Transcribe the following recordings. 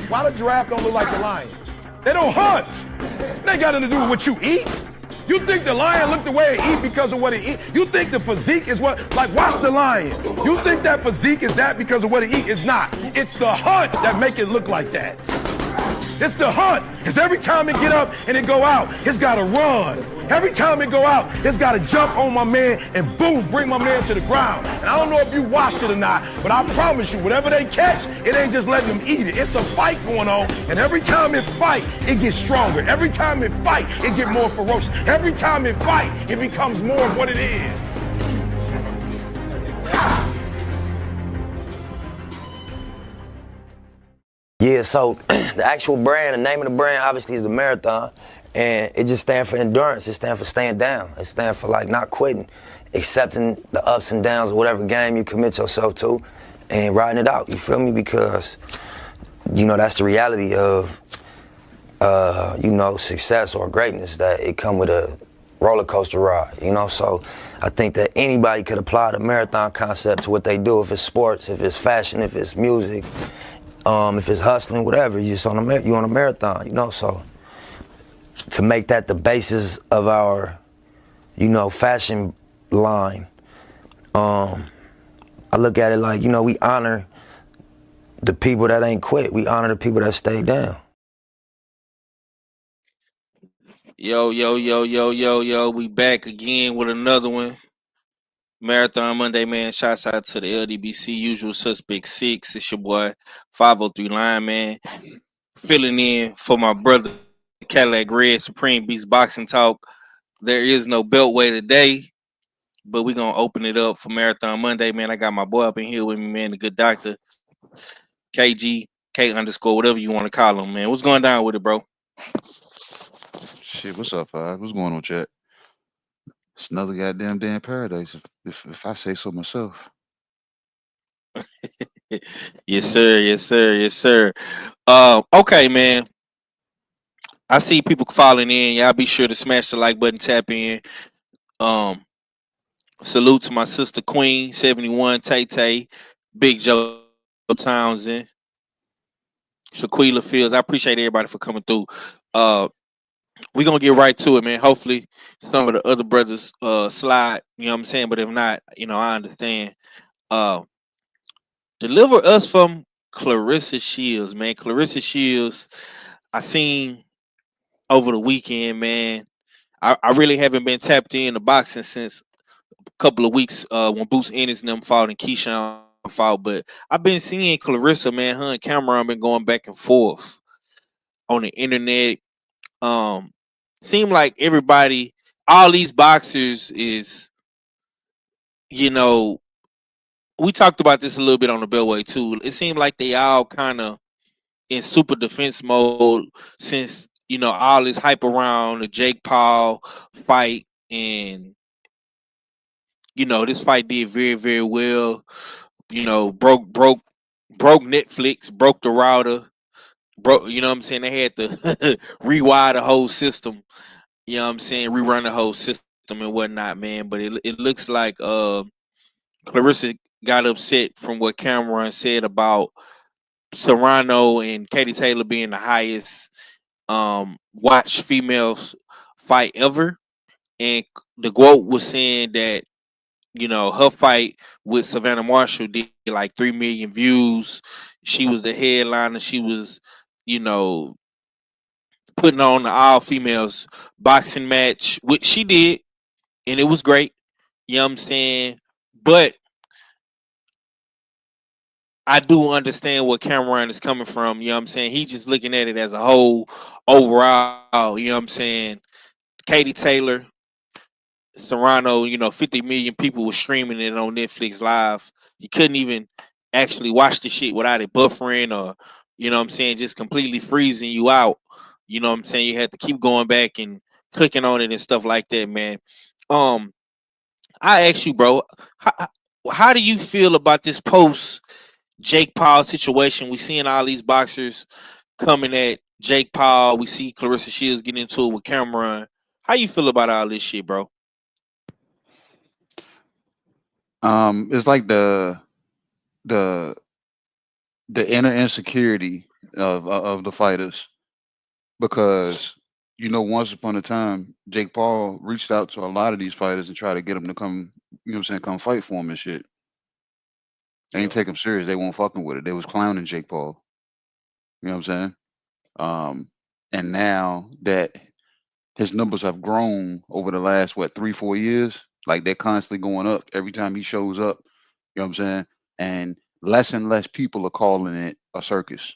Why the giraffe don't look like the lion? They don't hunt. It ain't got nothing to do with what you eat. You think the lion look the way it eat because of what it eat? You think the physique is what, like watch the lion. You think that physique is that because of what it eat? It's not. It's the hunt that make it look like that. It's the hunt, because every time it get up and it go out, it's gotta run. Every time it go out, it's gotta jump on my man and boom, bring my man to the ground. And I don't know if you watched it or not, but I promise you, whatever they catch, it ain't just letting them eat it. It's a fight going on, and every time it fight, it gets stronger. Every time it fight, it get more ferocious. Every time it fight, it becomes more of what it is. Yeah, so the actual brand, the name of the brand obviously is the marathon, and it just stands for endurance. It stands for staying down. It stands for like not quitting, accepting the ups and downs of whatever game you commit yourself to and riding it out, you feel me? Because, you know, that's the reality of, you know, success or greatness, that it come with a roller coaster ride, you know? So I think that anybody could apply the marathon concept to what they do, if it's sports, if it's fashion, if it's music, if it's hustling, whatever. You're just on a marathon, you know. So to make that the basis of our, you know, fashion line, I look at it like, you know, we honor the people that ain't quit. We honor the people that stay down. Yo, we back again with another one. Marathon Monday, man. Shouts out to the LDBC Usual Suspect 6. It's your boy 503 Line, man. Filling in for my brother Cadillac Red, Supreme Beast Boxing Talk. There is no beltway today, but we're going to open it up for Marathon Monday, man. I got my boy up in here with me, man, the good doctor, KG, K underscore, whatever you want to call him, man. What's going down with it, bro? Shit, what's up, Five? What's going on, chat? It's another goddamn day in paradise, if I say so myself. Yes, sir. Okay, man. I see people falling in. Y'all be sure to smash the like button, tap in. Um, Salute to my sister Queen 71, Tay Tay, Big Joe Townsend, Shaquila Fields. I appreciate everybody for coming through. We're gonna get right to it, man. Hopefully some of the other brothers slide, you know what I'm saying? But if not, you know, I understand. Uh Deliver us from Clarissa Shields, man. Clarissa Shields, I seen over the weekend, man. I really haven't been tapped into boxing since a couple of weeks when Boots Ennis and them fought and Keyshawn fought. But I've been seeing Clarissa, man. Her and Cameron been going back and forth on the internet. Seem like everybody, all these boxers is, you know, we talked about this a little bit on the Beltway too. It seemed like they all kind of in super defense mode since, you know, all this hype around the Jake Paul fight, and you know this fight did very, very well. You know, broke Netflix, broke the router, broke. You know what I'm saying? They had to rewire the whole system. You know what I'm saying? Rerun the whole system and whatnot, man. But it looks like Clarissa got upset from what Cameron said about Serrano and Katie Taylor being the highest watched females fight ever. And the GOAT was saying that, you know, her fight with Savannah Marshall did like 3 million views. She was the headliner. She was, you know, putting on the all females boxing match, which she did, and it was great. You know what I'm saying? But I do understand where Cameron is coming from. You know what I'm saying? He's just looking at it as a whole overall. You know what I'm saying? Katie Taylor, Serrano, you know, 50 million people were streaming it on Netflix Live. You couldn't even actually watch the shit without it buffering or, you know what I'm saying, just completely freezing you out. You know what I'm saying? You had to keep going back and clicking on it and stuff like that, man. Um, I ask you, bro, how do you feel about this post Jake Paul situation? We seeing all these boxers coming at Jake Paul. We see Clarissa Shields getting into it with Cameron. How you feel about all this shit, bro? It's like the the inner insecurity of the fighters because once upon a time Jake Paul reached out to a lot of these fighters and tried to get them to come, come fight for him and shit. They ain't Yeah. take him serious. They won't fucking with it. They was clowning Jake Paul. You know what I'm saying? Um, and now that his numbers have grown over the last 3-4 years, like they're constantly going up every time he shows up. You know what I'm saying? And less people are calling it a circus.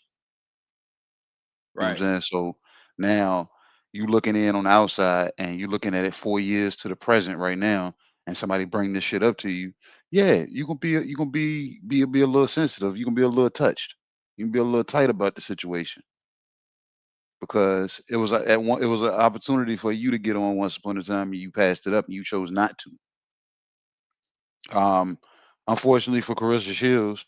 You know what Right. I'm saying? So now you looking in on the outside and you looking at it 4 years to the present right now, and somebody bring this shit up to you. Yeah, you gonna be a little sensitive. You gonna be a little touched. You can be a little tight about the situation because it was an opportunity for you to get on once upon a time and you passed it up and you chose not to. Unfortunately for Carissa Shields,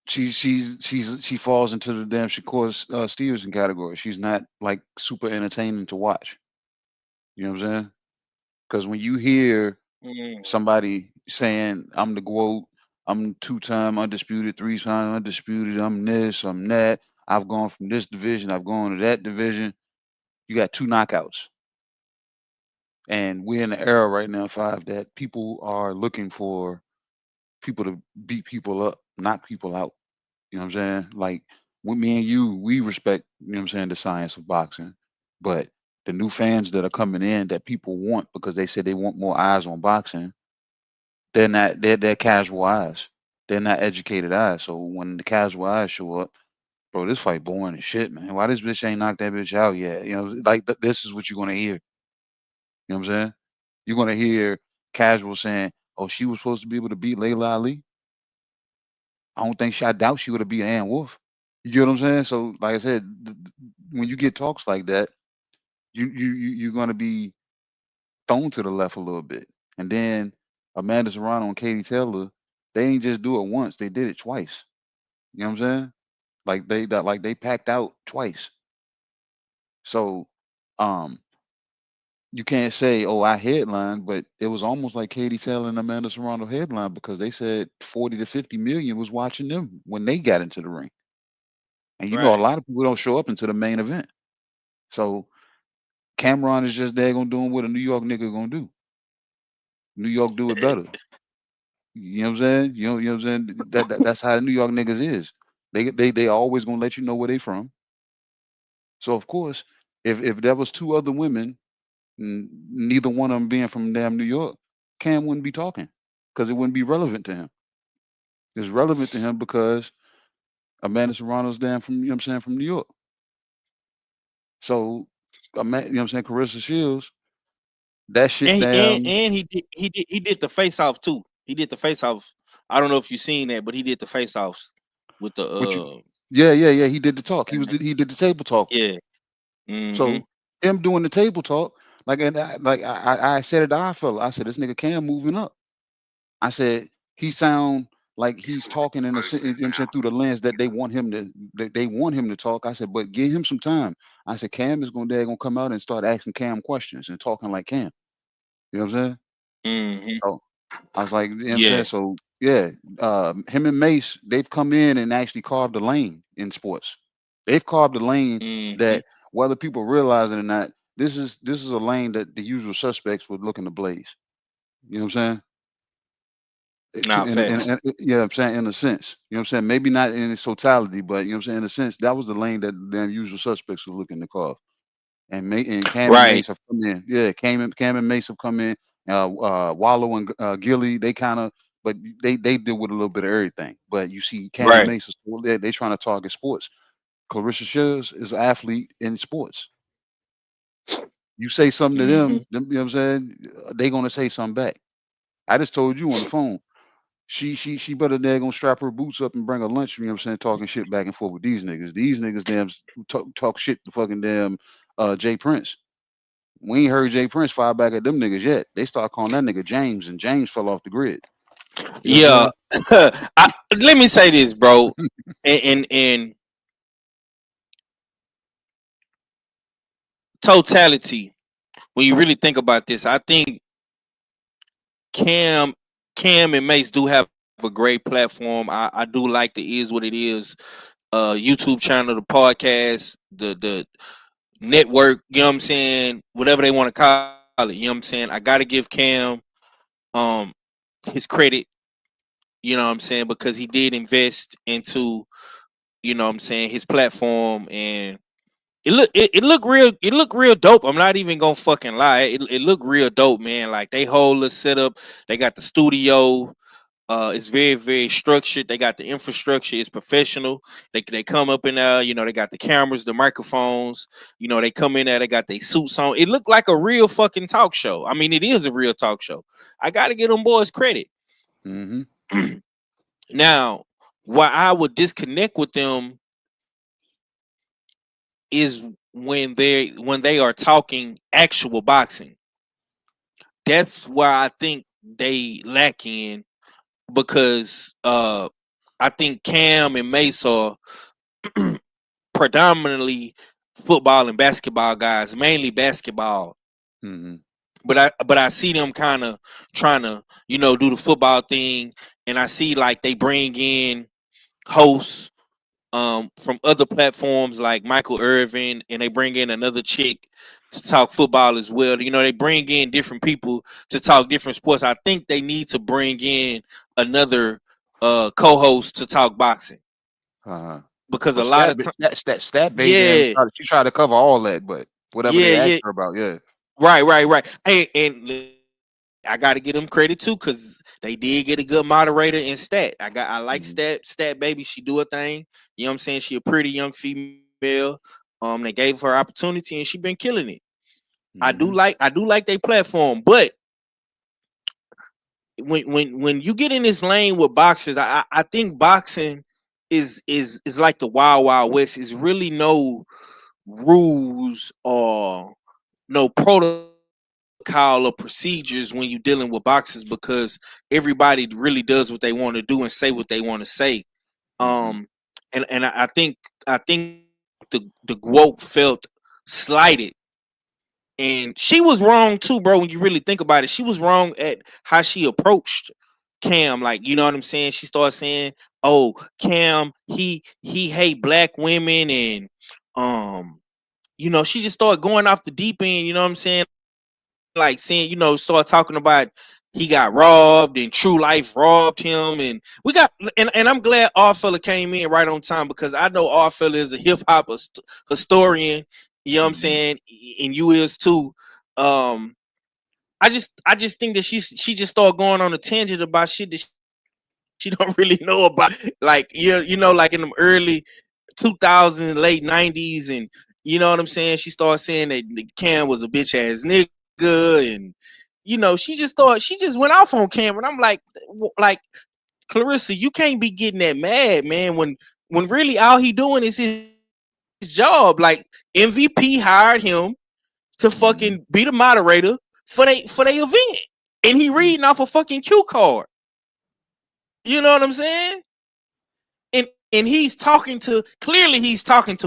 she falls into the damn Shakur Stevenson category. She's not like super entertaining to watch. You know what I'm saying? Because when you hear Mhm. somebody saying, "I'm the GOAT, I'm 2-time undisputed, 3-time undisputed, I'm this, I'm that, I've gone from this division, I've gone to that division," you got 2 knockouts. And we're in the era right now, Five, that people are looking for people to beat people up, knock people out. You know what I'm saying? Like with me and you, we respect, what I'm saying, the science of boxing. But the new fans that are coming in that people want because they said they want more eyes on boxing, they're casual eyes. They're not educated eyes. So when the casual eyes show up, bro, this fight boring as shit, man. Why this bitch ain't knocked that bitch out yet? Like this is what you're gonna hear. You know what I'm saying? You're gonna hear casual saying, "Oh, she was supposed to be able to beat Layla Ali. I doubt she would have beat Ann Wolf." You get what I'm saying? So, like I said, when you get talks like that, you're gonna be thrown to the left a little bit. And then Amanda Serrano and Katie Taylor, they ain't just do it once; they did it twice. You know what I'm saying? Like they packed out twice. So, um, you can't say, "Oh, I headlined," but it was almost like Katie Taylor and Amanda Serrano headline because they said 40 to 50 million was watching them when they got into the ring. And a Right. lot of people don't show up into the main event. So Cameron is just there gonna doing what a New York nigga gonna do. New York do it better. You know what I'm saying? You know what I'm saying? That's how the New York niggas is. They always gonna let you know where they from. So of course, if there was 2 other women, neither one of them being from damn New York, Cam wouldn't be talking because it wouldn't be relevant to him. It's relevant to him because Amanda Serrano's damn from, you know what I'm saying, from New York. So, you know what I'm saying, Carissa Shields, that shit And he damn. he did the face off too. He did the face off. I don't know if you've seen that, but he did the face offs with the What you? Yeah. He did the talk. He did the table talk. yeah. Mm-hmm. So him doing the table talk, like I said it to our fella. I said this nigga Cam moving up. I said he sound like he's talking in you know what I'm saying, through the lens that they want him to talk. I said, but give him some time. I said Cam is gonna come out and start asking Cam questions and talking like Cam. You know what I'm saying? Mm-hmm. So I was like, you know what I'm saying? Yeah. So yeah, him and Mace, they've come in and actually carved a lane in sports. They've carved a lane Mm-hmm. that whether people realize it or not, this is a lane that the usual suspects would look in the blaze. You know what I'm saying? Nah, facts. Yeah, I'm saying in a sense. You know what I'm saying? Maybe not in its totality, but you know what I'm saying, in a sense, that was the lane that the usual suspects were looking to carve. And Cam and Right. Mace have come in. Yeah, Cam and Mace have come in. Wallow and Gilly, they kind of, but they deal with a little bit of everything. But you see, Cam and Right. Mace are still there. They trying to target sports. Clarissa Shields is an athlete in sports. You say something to Mm-hmm. them, you know what I'm saying? They gonna say something back. I just told you on the phone. She better gonna strap her boots up and bring her lunch. You know what I'm saying? Talking shit back and forth with these niggas. These niggas damn talk shit to fucking damn Jay Prince. We ain't heard Jay Prince fire back at them niggas yet. They start calling that nigga James, and James fell off the grid. You know what Yeah. I'm Let me say this, bro. saying? In totality, when you really think about this, I think Cam Cam and Mace do have a great platform. I do like the Is What It Is YouTube channel, the podcast, the network, you know what I'm saying? Whatever they want to call it, you know what I'm saying? I gotta give Cam um his credit, you know what I'm saying, because he did invest into, you know what I'm saying, his platform, and it looked real dope. I'm not even gonna fucking lie. It looked real dope, man. Like they whole little setup, they got the studio. It's very, very structured. They got the infrastructure. It's professional. They come up in there. You know, they got the cameras, the microphones. You know, they come in there. They got their suits on. It looked like a real fucking talk show. I mean, it is a real talk show. I got to give them boys credit. Mm-hmm. Now, why I would disconnect with them is when they are talking actual boxing. That's where I think they lack in, because I think Cam and Mace are predominantly football and basketball guys, mainly basketball. Mm-hmm. But I see them kind of trying to, you know, do the football thing, and I see like they bring in hosts from other platforms like Michael Irvin, and they bring in another chick to talk football as well. You know, they bring in different people to talk different sports. I think they need to bring in another co-host to talk boxing, Uh-huh. because a But lot of time, stat baby, yeah, she tried to cover all that, but whatever they yeah, asked her about, yeah. right. Hey, and I got to give them credit too, because they did get a good moderator in Stat. I like Mm-hmm. Stat baby. She do her thing. You know what I'm saying? She a pretty young female. They gave her opportunity and she been killing it. Mm-hmm. I do like their platform, but when you get in this lane with boxers, I think boxing is like the wild wild west. Is really no rules or no protocol or procedures when you're dealing with boxers, because everybody really does what they want to do and say what they want to say. Mm-hmm. Um, and I think the GWOAT felt slighted, and she was wrong too, bro. When you really think about it, she was wrong at how she approached Cam. Like, you know what I'm saying? She started saying, "Oh, Cam, he hate black women," and you know, she just started going off the deep end. You know what I'm saying? Like saying, you know, start talking about he got robbed and True Life robbed him, and we got and I'm glad Our Fella came in right on time, because I know Our Fella is a hip hop historian. You know what I'm Mm-hmm. saying? And you is too. Um, I just think that she just started going on a tangent about shit that she don't really know about. Like, you know, like in them early 2000s, late 90s, and you know what I'm saying? She started saying that Cam was a bitch ass nigga, and you know, she just went off on Cam, and I'm like Clarissa, you can't be getting that mad, man, when really all he doing is his job. Like MVP hired him to Mm-hmm. fucking be the moderator for they event, and he reading off a fucking cue card. You know what I'm saying? And he's talking to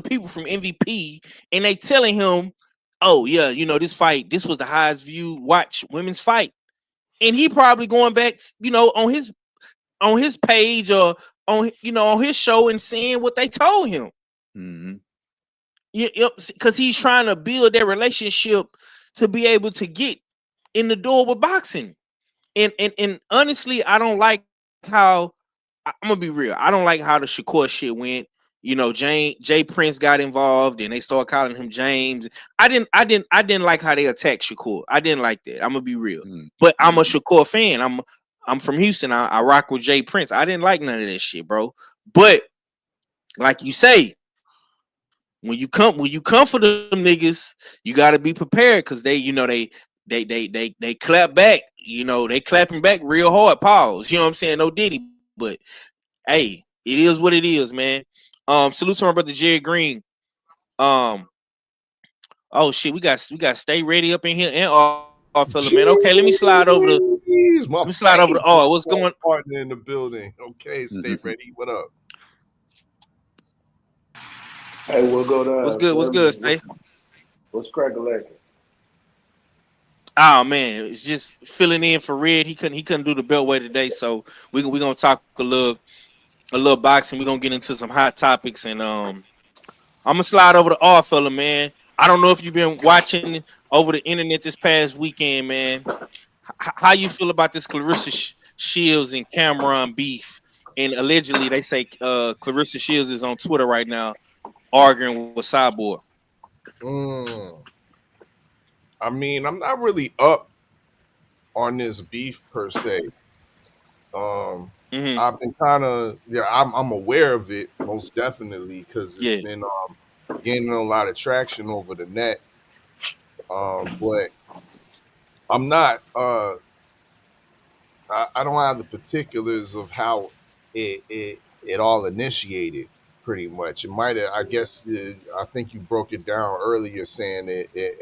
people from MVP, and they telling him, oh yeah, you know, this was the highest viewed watch women's fight, and he probably going back, you know, on his page, or on, you know, on his show, and seeing what they told him. Mm-hmm. Because he's trying to build that relationship to be able to get in the door with boxing. And honestly, I don't like how, I'm gonna be real. I don't like how the Shakur shit went. You know, Jay Prince got involved, and they started calling him James. I didn't like how they attacked Shakur. I didn't like that. I'm gonna be real. But I'm a Mm-hmm. Shakur fan. I'm from Houston. I rock with Jay Prince. I didn't like none of that shit, bro. But like you say, when you come for them niggas, you got to be prepared, because they, you know, they clap back. You know, they clapping back real hard. Pause. You know what I'm saying? No Diddy, but hey, it is what it is, man. Salute to my brother Jerry Green. Um, oh shit, we got Stay Ready up in here, and all fella, man. Okay, let me slide over to Jeez, my favorite What's going? partner in the building. Okay, stay Mm-hmm. ready. What up? Hey, we'll go What's to good? What's good? fellas. Stay. What's crack-a-lackin'? Oh man, it's just filling in for Red. He couldn't do the beltway today, so we gonna talk a little boxing. We're gonna get into some hot topics, and I'm gonna slide over to all fella, man. I don't know if you've been watching over the internet this past weekend, man. How you feel about this Clarissa Shields and Cameron beef? And allegedly, they say Clarissa Shields is on Twitter right now arguing with Cyborg. Mm. I mean, I'm not really up on this beef per se. Um, Hmm. I've been kind of yeah, I'm aware of it most definitely because it's Yeah. been gaining a lot of traction over the net. But I'm not I don't have the particulars of how it all initiated. Pretty much, it might have. I guess I think you broke it down earlier, saying it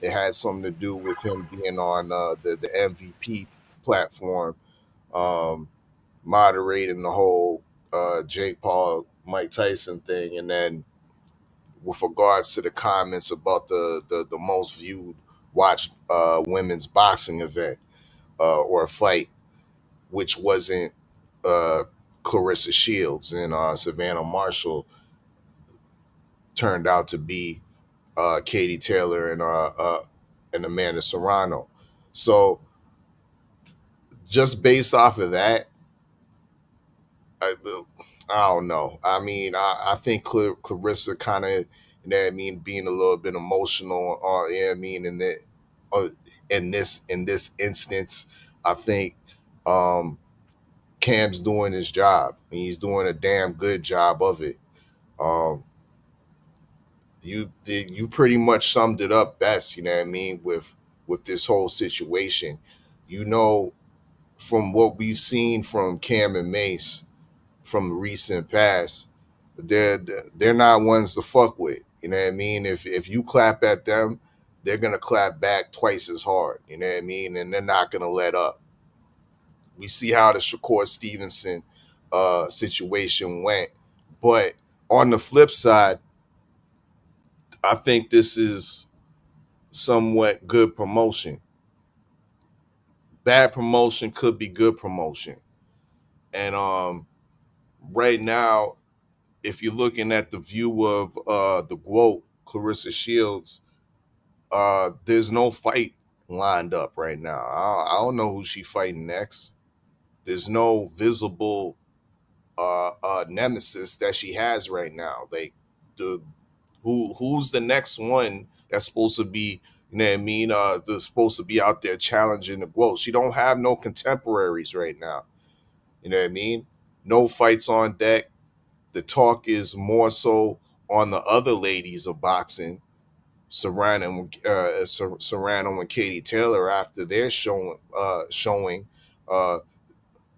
had something to do with him being on the MVP platform, um, moderating the whole Jake Paul Mike Tyson thing, and then with regards to the comments about the most viewed watched women's boxing event or fight, which wasn't uh, Clarissa Shields and Savannah Marshall, turned out to be Katie Taylor and Amanda Serrano. So just based off of that, I, I don't know. I mean, I think Clarissa kind of, you know what I mean, being a little bit emotional, you know what I mean, uh, in this instance, I think um, Cam's doing his job, and he's doing a damn good job of it. Um, you pretty much summed it up best, you know what I mean, with this whole situation. You know, from what we've seen from Cam and Mace from recent past, they're they're not ones to fuck with. You know what I mean? If you clap at them, they're gonna clap back twice as hard. You know what I mean? And they're not gonna let up. We see how the Shakur Stevenson situation went, but on the flip side, I think this is somewhat good promotion. Bad promotion could be good promotion. And right now, if you're looking at the view of the GWOAT, Clarissa Shields, there's no fight lined up right now. I don't know who she fighting next. There's no visible nemesis that she has right now. Like the who's the next one that's supposed to be, you know what I mean? They're supposed to be out there challenging the GWOAT. She don't have no contemporaries right now. You know what I mean? No fights on deck. The talk is more so on the other ladies of boxing, Serrano and Katie Taylor after their showing uh,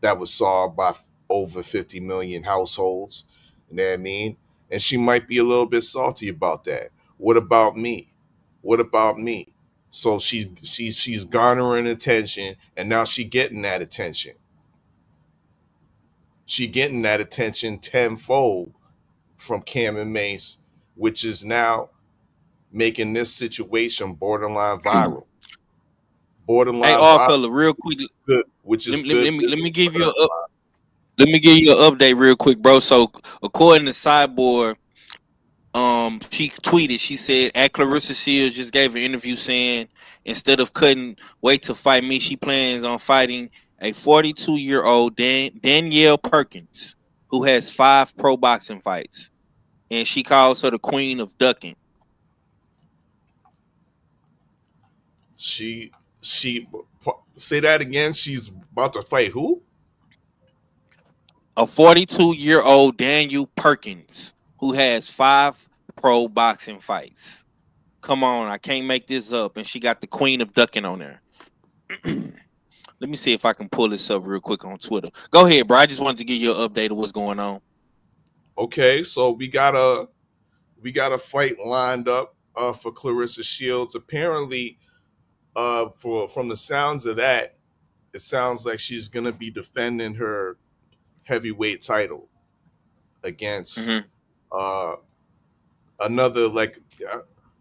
that was saw by over 50 million households. You know what I mean? And she might be a little bit salty about that. What about me? What about me? So she's garnering attention, and now she getting that attention. She getting that attention tenfold from Cam and Mace, which is now making this situation borderline viral. Hey, Borderline all viral, fella, real quick. good, which is good Let me business give for you her. let me give you an update real quick, bro. So according to Cyborg, she tweeted, she said at Clarissa Shields just gave an interview saying instead of cutting weight to fight me, she plans on fighting a 42-year-old Danielle Perkins who has 5 pro boxing fights, and she calls her the queen of ducking. She say that again. She's about to fight who? A 42-year-old Danielle Perkins who has 5 pro boxing fights. Come on, I can't make this up. And she got the queen of ducking on there. Let me see if I can pull this up real quick on Twitter. Go ahead, bro. I just wanted to give you an update of what's going on. Okay, so we got a fight lined up for Clarissa Shields. Apparently, for from the sounds of that, it sounds like she's gonna be defending her heavyweight title against Mm-hmm. uh, another like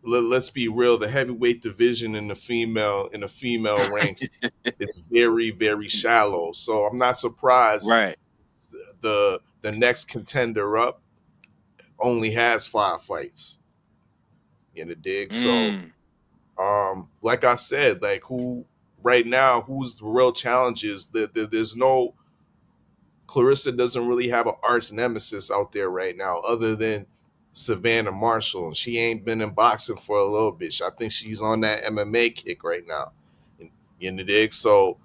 let's be real. The heavyweight division in the female ranks is very, very shallow. So I'm not surprised Right. the next contender up only has 5 fights in the dig. So Mm. like I said, like who right now, who's the real challenges? There's no Clarissa doesn't really have an arch nemesis out there right now, other than Savannah Marshall. And she ain't been in boxing for a little bit. I think she's on that MMA kick right now. In the dig. So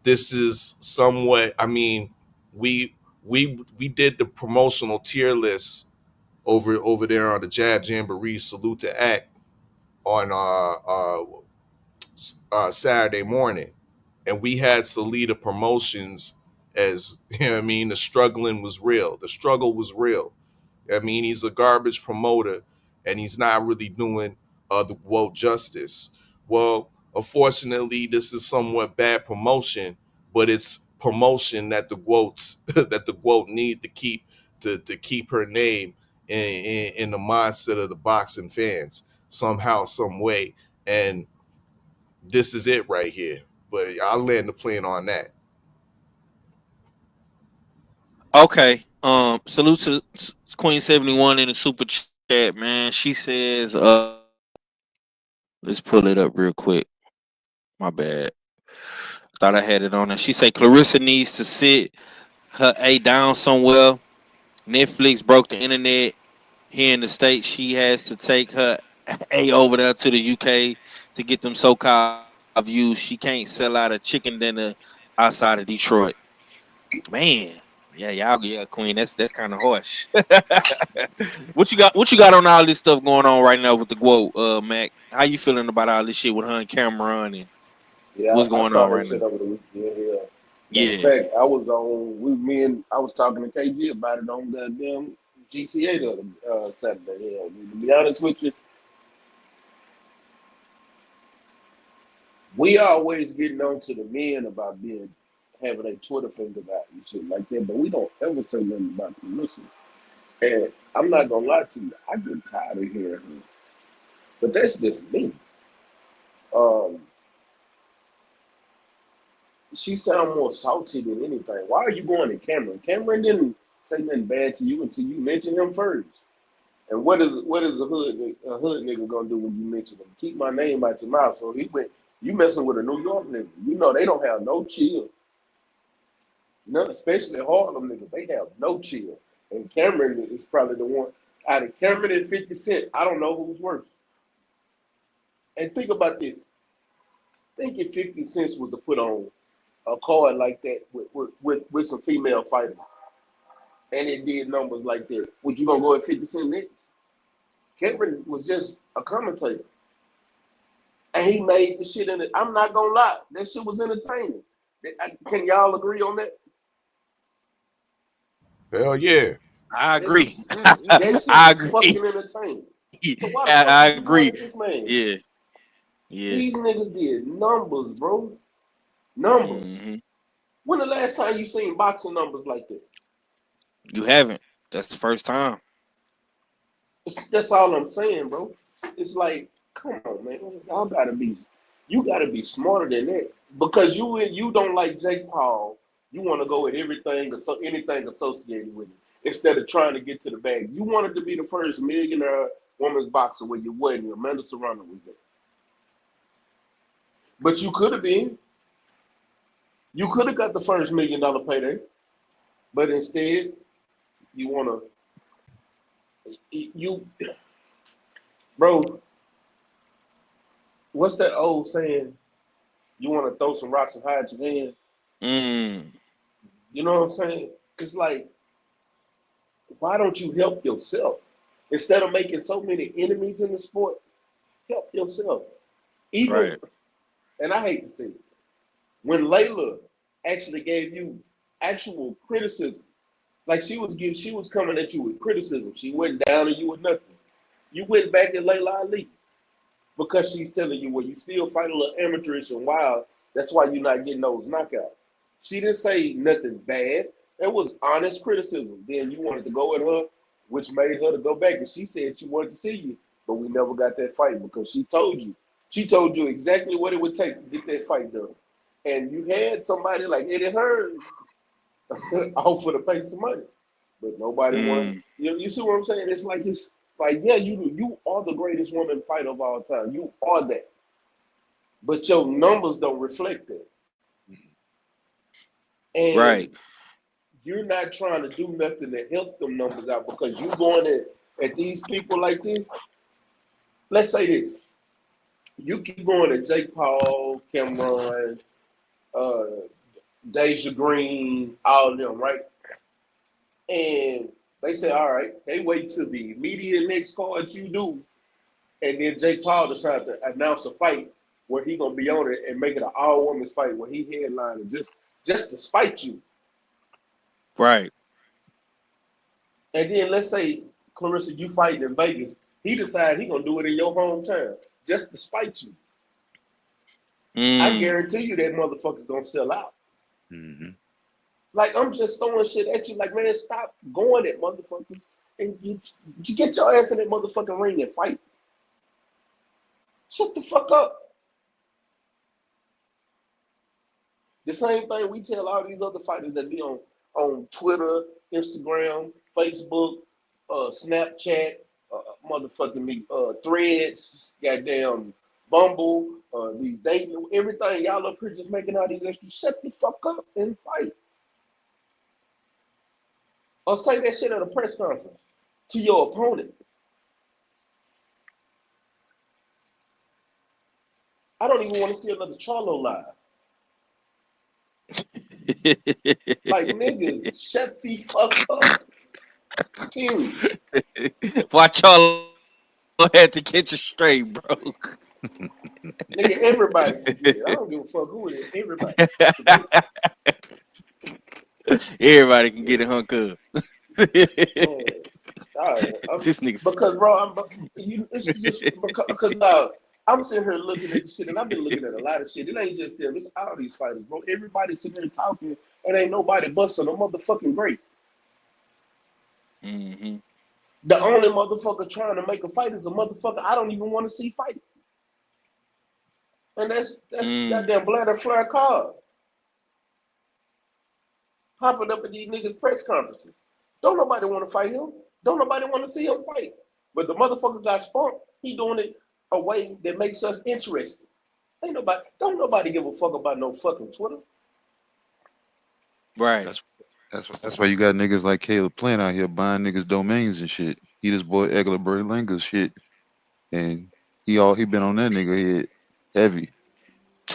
this is somewhat. I mean, we did the promotional tier list over there on the Jab Jamboree Salute to Act on Saturday morning, and we had Salida Promotions as you know what I mean. The struggling was real. The struggle was real. I mean, he's a garbage promoter, and he's not really doing the world justice. Well, unfortunately, this is somewhat bad promotion, but it's promotion that the quotes that the quote need to keep her name in the mindset of the boxing fans somehow, some way, and this is it right here. But I'll land the plane on that. Okay. Salute to Queen 71 in the super chat, man. She says, let's pull it up real quick. My bad. Thought I had it on there. She said Clarissa needs to sit her A down somewhere. Netflix broke the internet here in the States. She has to take her A over there to the UK to get them so-called views. She can't sell out a chicken dinner outside of Detroit. Man, yeah, Queen. That's kind of harsh. What you got on all this stuff going on right now with the quote, Mac? How you feeling about all this shit with her and Cameron and Yeah, what's I going saw on that right shit now? over the weekend. Yeah. Matter of Yeah. fact, I was on with me and I was talking to KG about it on goddamn GTA the other Saturday. Yeah, to be honest with you, we always getting on to the men about being having their Twitter fingers out and shit like that, but we don't ever say nothing about the listen. And I'm not gonna lie to you, I get tired of hearing her. But that's just me. Um, she sound more salty than anything. Why are you going to Cameron? Cameron didn't say nothing bad to you until you mentioned him first. And what is a hood nigga gonna do when you mention him? Keep my name out your mouth. So he went. You messing with a New York nigga? You know they don't have no chill. None, especially Harlem niggas. They have no chill. And Cameron is probably the one out of Cameron and 50 Cent. I don't know who's worse. And think about this. Think if 50 Cent was to put on a card like that with some female fighters, and it did numbers like that, would you gonna go at 50 Cent next? Cameron was just a commentator. And he made the shit in it. I'm not gonna lie, that shit was entertaining. Can y'all agree on that? Hell yeah. I agree. That shit I was agree. fucking entertaining. So why the fuck I is you going agree. at this man? Yeah. Yeah. These niggas did numbers, bro. Numbers. Hmm. When the last time you seen boxing numbers like that? You haven't. That's the first time. That's all I'm saying, bro. It's like, come on, man. You gotta be smarter than that. Because you don't like Jake Paul, you want to go with anything associated with it instead of trying to get to the bag. You wanted to be the first millionaire women's boxer when you wasn't. Amanda Serrano was there, but you could have been. You could have got the first $1 million payday, but instead you wanna you, bro. What's that old saying? You want to throw some rocks and hide your hand. Mm. You know what I'm saying? It's like, why don't you help yourself? Instead of making so many enemies in the sport, help yourself. Even, Right. and I hate to say it, when Layla actually gave you actual criticism, like she was coming at you with criticism. She wasn't down on you with nothing. You went back at Layla Ali because she's telling you, well, you still fight a little amateurish and wild. That's why you're not getting those knockouts. She didn't say nothing bad. It was honest criticism. Then you wanted to go at her, which made her to go back. And she said she wanted to see you, but we never got that fight because she told you. She told you exactly what it would take to get that fight done. And you had somebody like Eddie Hearn offer to pay some money, but nobody wanted. Mm, You see what I'm saying? It's like yeah, you are the greatest woman fighter of all time. You are that, but your numbers don't reflect that. right. And you're not trying to do nothing to help them numbers out because you going at these people like this. Let's say this: you keep going at Jake Paul, Cameron, uh, Deja Green, all of them, right? And they say, all right, they wait till the immediate next card you do, and then Jake Paul decides to announce a fight where he gonna be on it and make it an all women's fight where he headlining just to spite you. Right. And then let's say, Clarissa, you fighting in Vegas. He decided he gonna do it in your hometown just to spite you. I Mm, guarantee you that motherfucker gonna sell out. Mm-hmm. Like I'm just throwing shit at you. Like man, stop going at motherfuckers and get your ass in that motherfucking ring and fight. Shut the fuck up. The same thing we tell all these other fighters that be on Twitter, Instagram, Facebook, Snapchat, motherfucking me, Threads, goddamn Bumble, these dating, everything. Y'all up here just making all these extras. Shut the fuck up and fight. Or say that shit at a press conference to your opponent. I don't even want to see another Charlo live. Like niggas, shut the fuck up. Period. Watch y'all had to catch it straight, bro. Nigga, everybody can get it. I don't give a fuck who it is. Everybody. They, Everybody can yeah, get it, hunk up. man. This nigga. Because, bro, it's just because I'm sitting here looking at the shit, and I've been looking at a lot of shit. It ain't just them. It's all these fighters, bro. Everybody sitting here talking, and ain't nobody busting a motherfucking break. Mm-hmm. The only motherfucker trying to make a fight is a motherfucker I don't even want to see fight. And that's Mm. goddamn Bladder Flare Cobb popping up at these niggas' press conferences. Don't nobody want to fight him. Don't nobody want to see him fight. But the motherfucker got spunked. He doing it a way that makes us interested. Don't nobody give a fuck about no fucking Twitter. Right. That's why you got niggas like Caleb Plant out here buying niggas domains and shit. He just bought Egler Berlinga's shit, and he been on that nigga head heavy.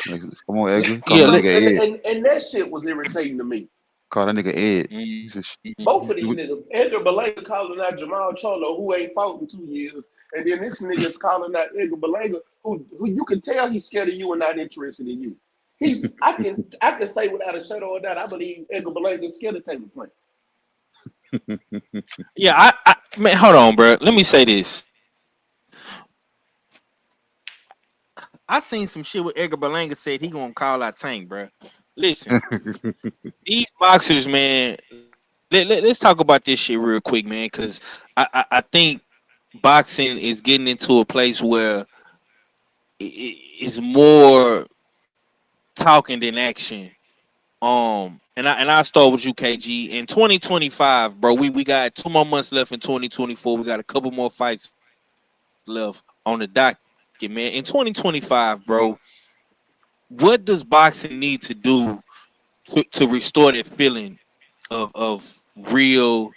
Like, come on, Egler, call Yeah. my But nigga Ed. and that shit was irritating to me. Call that nigga Ed. He said, Both of Mm-hmm. these niggas, Edgar Berlanga calling out Jamal Charlo, who ain't fought in 2 years, and then this nigga's calling out Edgar Berlanga, who you can tell he's scared of you and not interested in you. I can say without a shadow of doubt, I believe Edgar Berlanga's scared of Taylor Plant. Yeah. Man, hold on, bro. Let me say this. I seen some shit where Edgar Berlanga said he gonna call out Tank, bro. Listen, these boxers, man. Let's talk about this shit real quick, man, because I think boxing is getting into a place where it's more talking than action. And I start with you, KG. In 2025, bro, we got 2 more months left in 2024. We got a couple more fights left on the docket, man. In 2025, bro, what does boxing need to do to restore that feeling of real,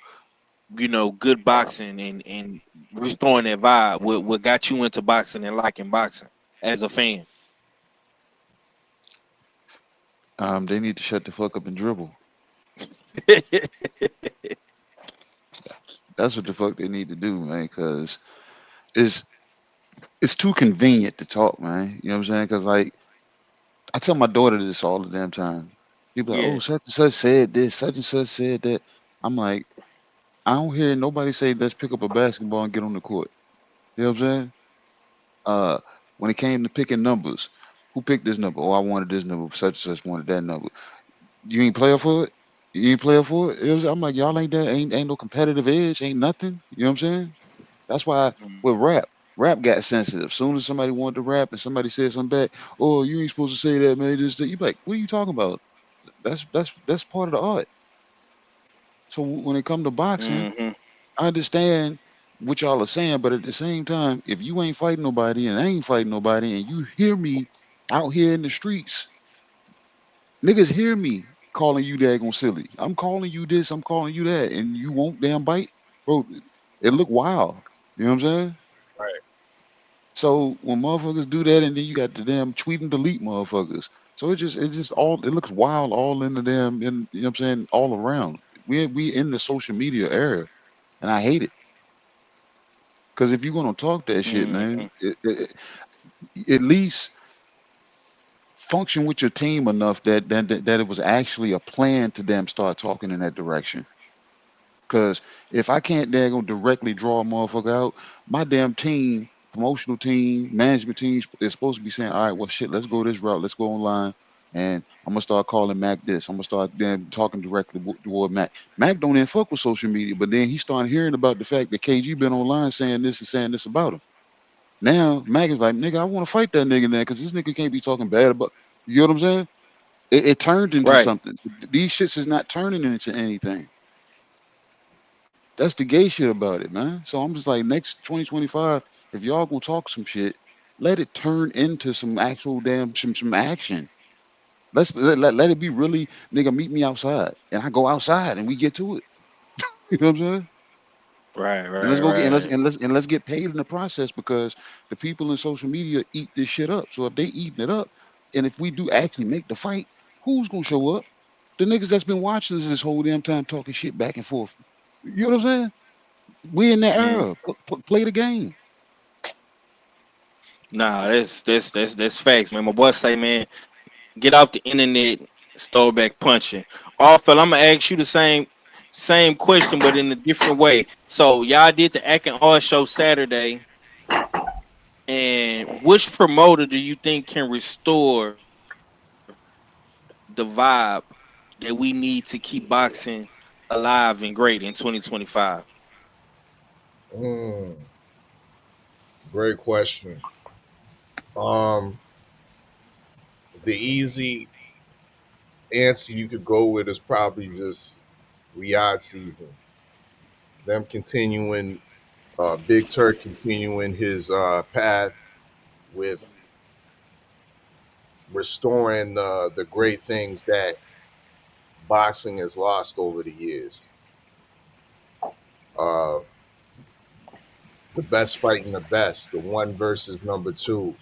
good boxing and restoring that vibe? What got you into boxing and liking boxing as a fan? they need to shut the fuck up and dribble. That's what the fuck they need to do, man. Cause it's it's too convenient to talk, man. You know what I'm saying? Cause like I tell my daughter this all the damn time. People like, oh, Yeah. such and such said this, such and such said that. I'm like, I don't hear nobody say let's pick up a basketball and get on the court. You know what I'm saying? Uh, when it came to picking numbers, who picked this number? Oh, I wanted this number. Such and such wanted that number. You ain't player for it. You ain't player for it. I'm like, y'all ain't that. Ain't no competitive edge. Ain't nothing. You know what I'm saying? That's why with rap, Rap got sensitive. Soon as somebody wanted to rap and somebody said something back, oh, you ain't supposed to say that, man. This, that. You be like, what are you talking about? That's part of the art. So when it come to boxing, Mm-hmm. I understand what y'all are saying, but at the same time, if you ain't fighting nobody and I ain't fighting nobody, and you hear me out here in the streets, niggas hear me calling you daggone silly. I'm calling you this, I'm calling you that, and you won't damn bite, bro. It look wild. You know what I'm saying? Right. So when motherfuckers do that, and then you got the damn tweet and delete motherfuckers. So it just all it looks wild all in the damn you know what I'm saying, all around. We in the social media era, and I hate it. Because if you're gonna talk that shit, Mm-hmm. man, at least function with your team enough that it was actually a plan to them start talking in that direction. Because if I can't daggone directly draw a motherfucker out, my damn team, promotional team, management team is supposed to be saying, all right, well, shit, let's go this route. Let's go online. And I'm gonna start calling Mac this. I'm gonna start then talking directly toward Mac. Mac don't even fuck with social media, but then he started hearing about the fact that KG been online saying this and saying this about him. Now Mac is like, nigga, I want to fight that nigga now because this nigga can't be talking bad about. You know what I'm saying? It turned into Right. something. These shits is not turning into anything. That's the gay shit about it, man. So I'm just like, next 2025, if y'all gonna talk some shit, let it turn into some actual damn some action. Let it be really, nigga, meet me outside. And I go outside and we get to it. You know what I'm saying? Right. And let's Right. go get and let's Right. and let's and let's get paid in the process because the people in social media eat this shit up. So if they eating it up, and if we do actually make the fight, who's gonna show up? The niggas that's been watching this whole damn time talking shit back and forth. You know what I'm saying? We in that Mm. era. Play the game. Nah, that's facts, man. My boy say, man, get off the internet, start back punching. Awful, I'm gonna ask you the same question, but in a different way. So y'all did the Act and R show Saturday, and which promoter do you think can restore the vibe that we need to keep boxing alive and great in 2025? Mm, great question. Um, the easy answer you could go with is probably just Riyadh season. Them continuing, Big Turk continuing his path with restoring the great things that boxing has lost over the years. Uh, the best fighting the best, the one versus number two,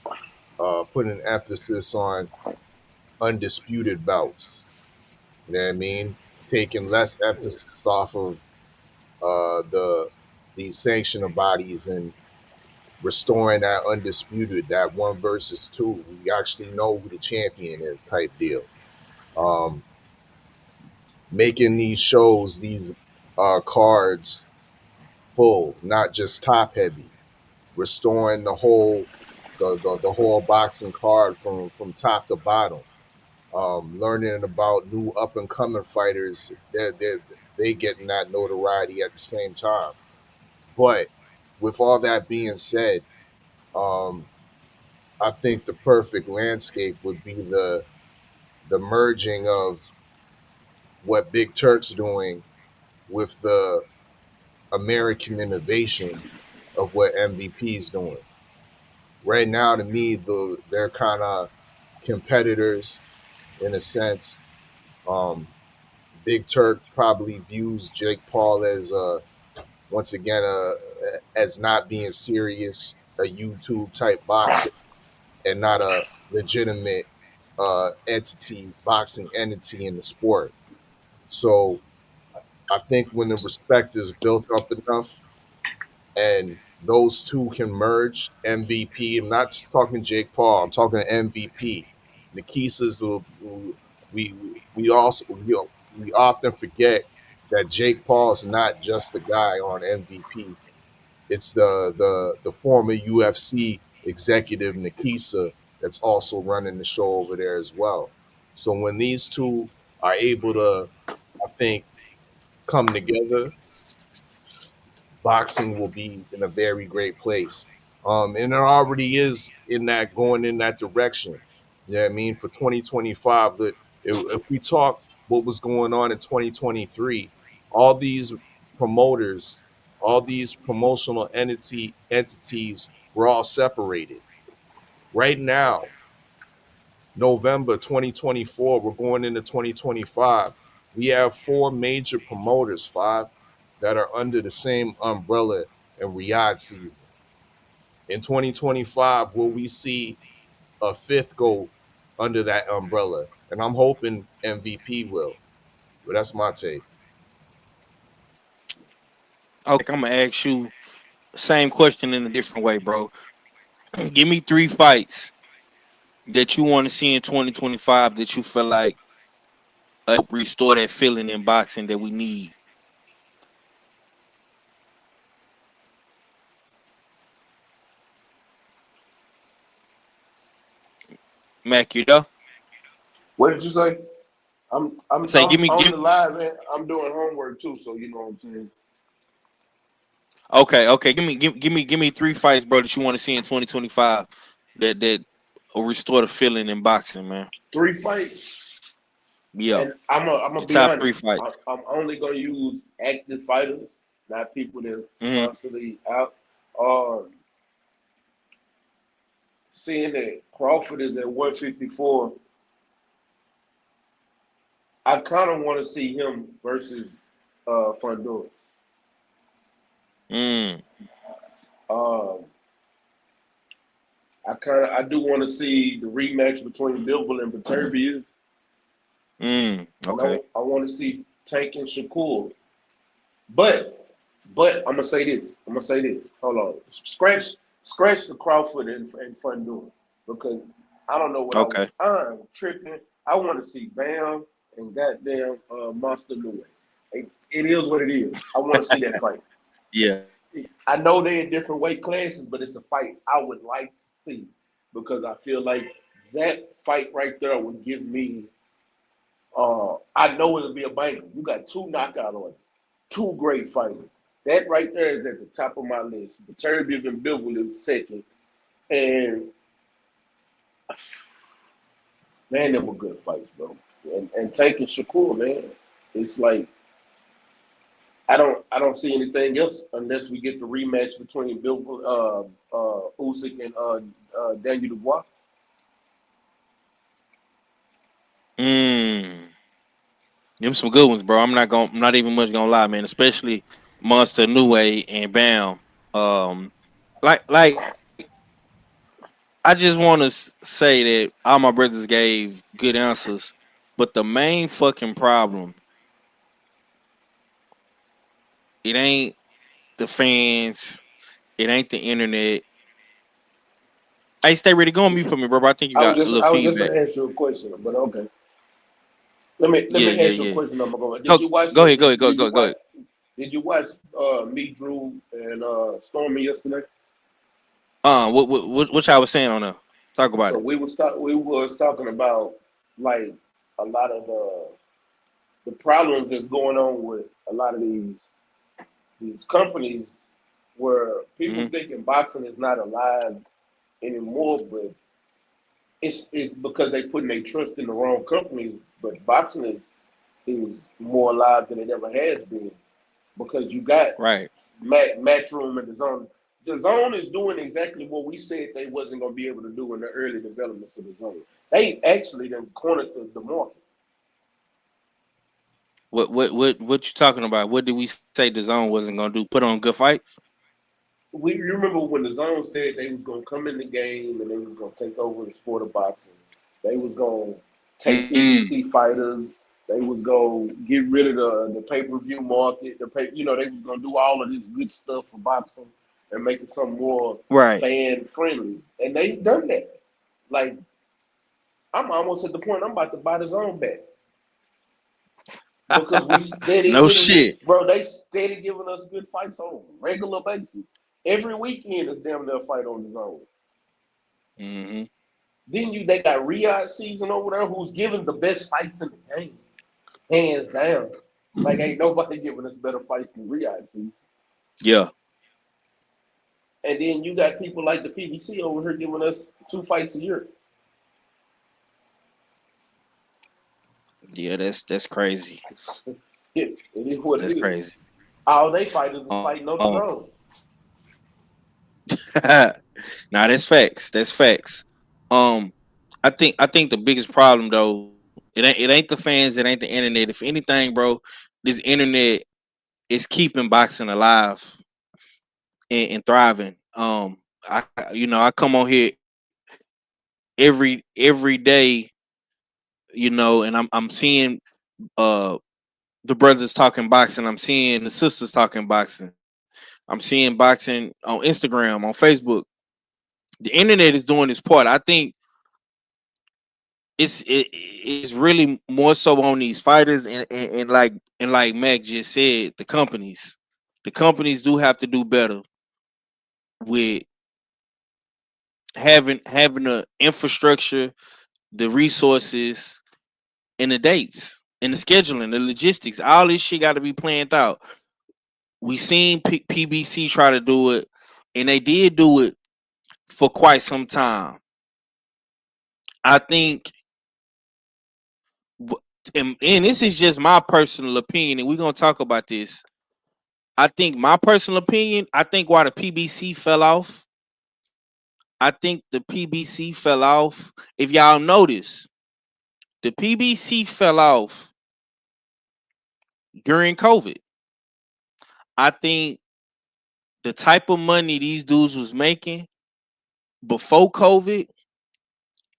putting emphasis on undisputed bouts. You know what I mean? Taking less emphasis off of the these sanctioner bodies and restoring that undisputed, that one versus two. We actually know who the champion is, type deal. Um, Making these shows, these cards full, not just top heavy. Restoring the whole boxing card from top to bottom. Learning about new up and coming fighters. They getting that notoriety at the same time. But with all that being said, um, I think the perfect landscape would be the merging of what Big Turk's doing with the American innovation of what MVP is doing. Right now, to me, they're kind of competitors in a sense. Um, Big Turk probably views Jake Paul as once again as not being serious, a YouTube type boxer, and not a legitimate entity, boxing entity in the sport. So I think when the respect is built up enough and those two can merge, MVP. I'm not just talking Jake Paul. I'm talking MVP. Nikisa's we we also we often forget that Jake Paul is not just the guy on MVP. It's the former UFC executive Nikisa that's also running the show over there as well. So when these two are able to, I think, come together, boxing will be in a very great place. And it already is in that going in that direction. Yeah, I mean for 2025, that if we talk what was going on in 2023, all these promoters, all these promotional entities were all separated. Right now, November 2024, we're going into 2025. We have four major promoters, five that are under the same umbrella in Riyadh season. In 2025, will we see a fifth go under that umbrella? And I'm hoping MVP will. But that's my take. Okay, I'm gonna ask you same question in a different way, bro. Give me 3 fights that you want to see in 2025 that you feel like restore that feeling in boxing that we need. Mac, you know? What did you say? I'm I'm Say, I'm give me, on the live and I'm doing homework too, so you know what I'm saying. okay. Give me 3 fights, bro, that you want to see in 2025 that will restore the feeling in boxing, man. 3 fights, Yeah, and I'm gonna your be top three honest. fights. I'm only gonna use active fighters, not people that's Mm-hmm. constantly out. Um, Seeing that Crawford is at 154, I kind of want to see him versus Fundora. Mm, Um, I do want to see the rematch between Bivol and Viterbi, and okay. I want to see Tank and Shakur. But I'm gonna say this. I'm gonna say this. Hold on. Scratch the Crawford and Fundora because I don't know what I Okay. was. I'm tripping. I want to see Bam and goddamn Monster Nui. It is what it is. I want to see that fight. Yeah. I know they're in different weight classes, but it's a fight I would like to see because I feel like that fight right there would give me. I know it'll be a banger. You got two knockout artists, two great fighters. That right there is at the top of my list. The Turbulent and Bivol is second, and man, they were good fights, bro. And taking Shakur, man, it's like I don't see anything else unless we get the rematch between Usyk and Daniel Dubois. Mm. Them some good ones, bro. I'm not even much gonna lie, man. Especially Monster Nue and Bam. Um, like I just want to say that all my brothers gave good answers, but the main fucking problem, it ain't the fans, it ain't the internet. Hey, stay ready. Go on mute for me, bro. I think you got a little I was just feedback. gonna ask you a question, but okay. Let me ask you a Yeah. question. I'm gonna go. Go, go ahead. Did you watch me, Drew, and Stormy yesterday? What y'all was saying on there? Talk about So it. we was talking about like a lot of the problems that's going on with a lot of these companies where people Hmm. thinking boxing is not alive anymore, but it's because they putting their trust in the wrong companies. But boxing is more alive than it ever has been because you got Right. Matchroom and the Zone. The Zone is doing exactly what we said they wasn't going to be able to do in the early developments of the Zone. They actually then cornered the market. What you talking about? What did we say the zone wasn't gonna do? Put on good fights? You remember when the Zone said they was going to come in the game and they was going to take over the sport of boxing. They was going to take Mm, PBC fighters. They was going to get rid of the pay-per-view market. They was going to do all of this good stuff for boxing and make it something more right. fan friendly. And they done that. Like I'm almost at the point I'm about to buy the Zone back because we steady No getting good, shit. bro. They steady giving us good fights on a regular basis. Every weekend is damn near a fight on the Zone. Hmm. Then they got Riyadh season over there who's giving the best fights in the game, hands down. Like ain't nobody giving us better fights than Riyadh season. Yeah. And then you got people like the PBC over here giving us 2 fights a year. Yeah, that's crazy. It is what That's it is. crazy. All they fighters is fighting on the Um, zone. nah, that's facts. That's facts. Um, I think the biggest problem though, it ain't the fans, it ain't the internet. If anything, bro, this internet is keeping boxing alive and thriving. I come on here every day, and I'm seeing uh the brothers talking boxing. I'm seeing the sisters talking boxing. I'm seeing boxing on Instagram, on Facebook. The internet is doing its part. I think it's really more so on these fighters and like Mac just said, the companies. The companies do have to do better with having the infrastructure, the resources, and the dates, and the scheduling, the logistics. All this shit got to be planned out. We seen PBC try to do it, and they did do it for quite some time. I think, and this is just my personal opinion, and we're gonna talk about this. I think my personal opinion. I think why the PBC fell off. I think the PBC fell off. If y'all notice, the PBC fell off during COVID. I think the type of money these dudes was making before COVID,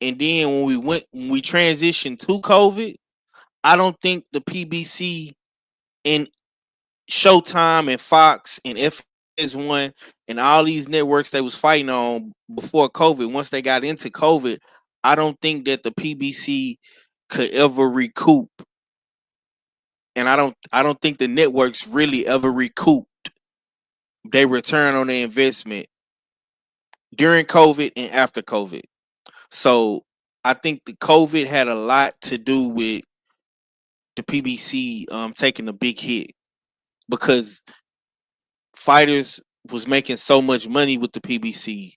and then when we transitioned to COVID, I don't think the PBC and Showtime and Fox and FS1 and all these networks they was fighting on before COVID, once they got into COVID, I don't think that the PBC could ever recoup. And I don't think the networks really ever recouped their return on their investment during COVID and after COVID. So I think the COVID had a lot to do with the PBC taking a big hit, because fighters was making so much money with the PBC,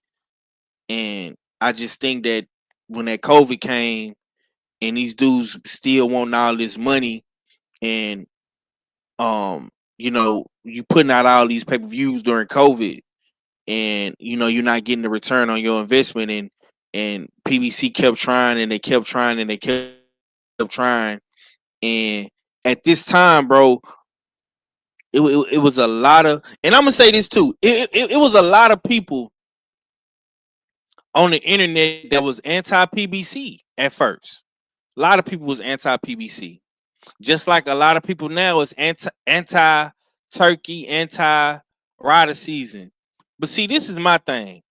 and I just think that when that COVID came and these dudes still want all this money, and you putting out all these pay-per-views during COVID, and you're not getting the return on your investment, and PBC kept trying and they kept trying and they kept trying, and at this time, bro, it was a lot of, and I'm gonna say this too, it was a lot of people on the internet that was anti PBC at first. A lot of people was anti PBC, just like a lot of people now is anti turkey, anti rider season. But see, this is my thing.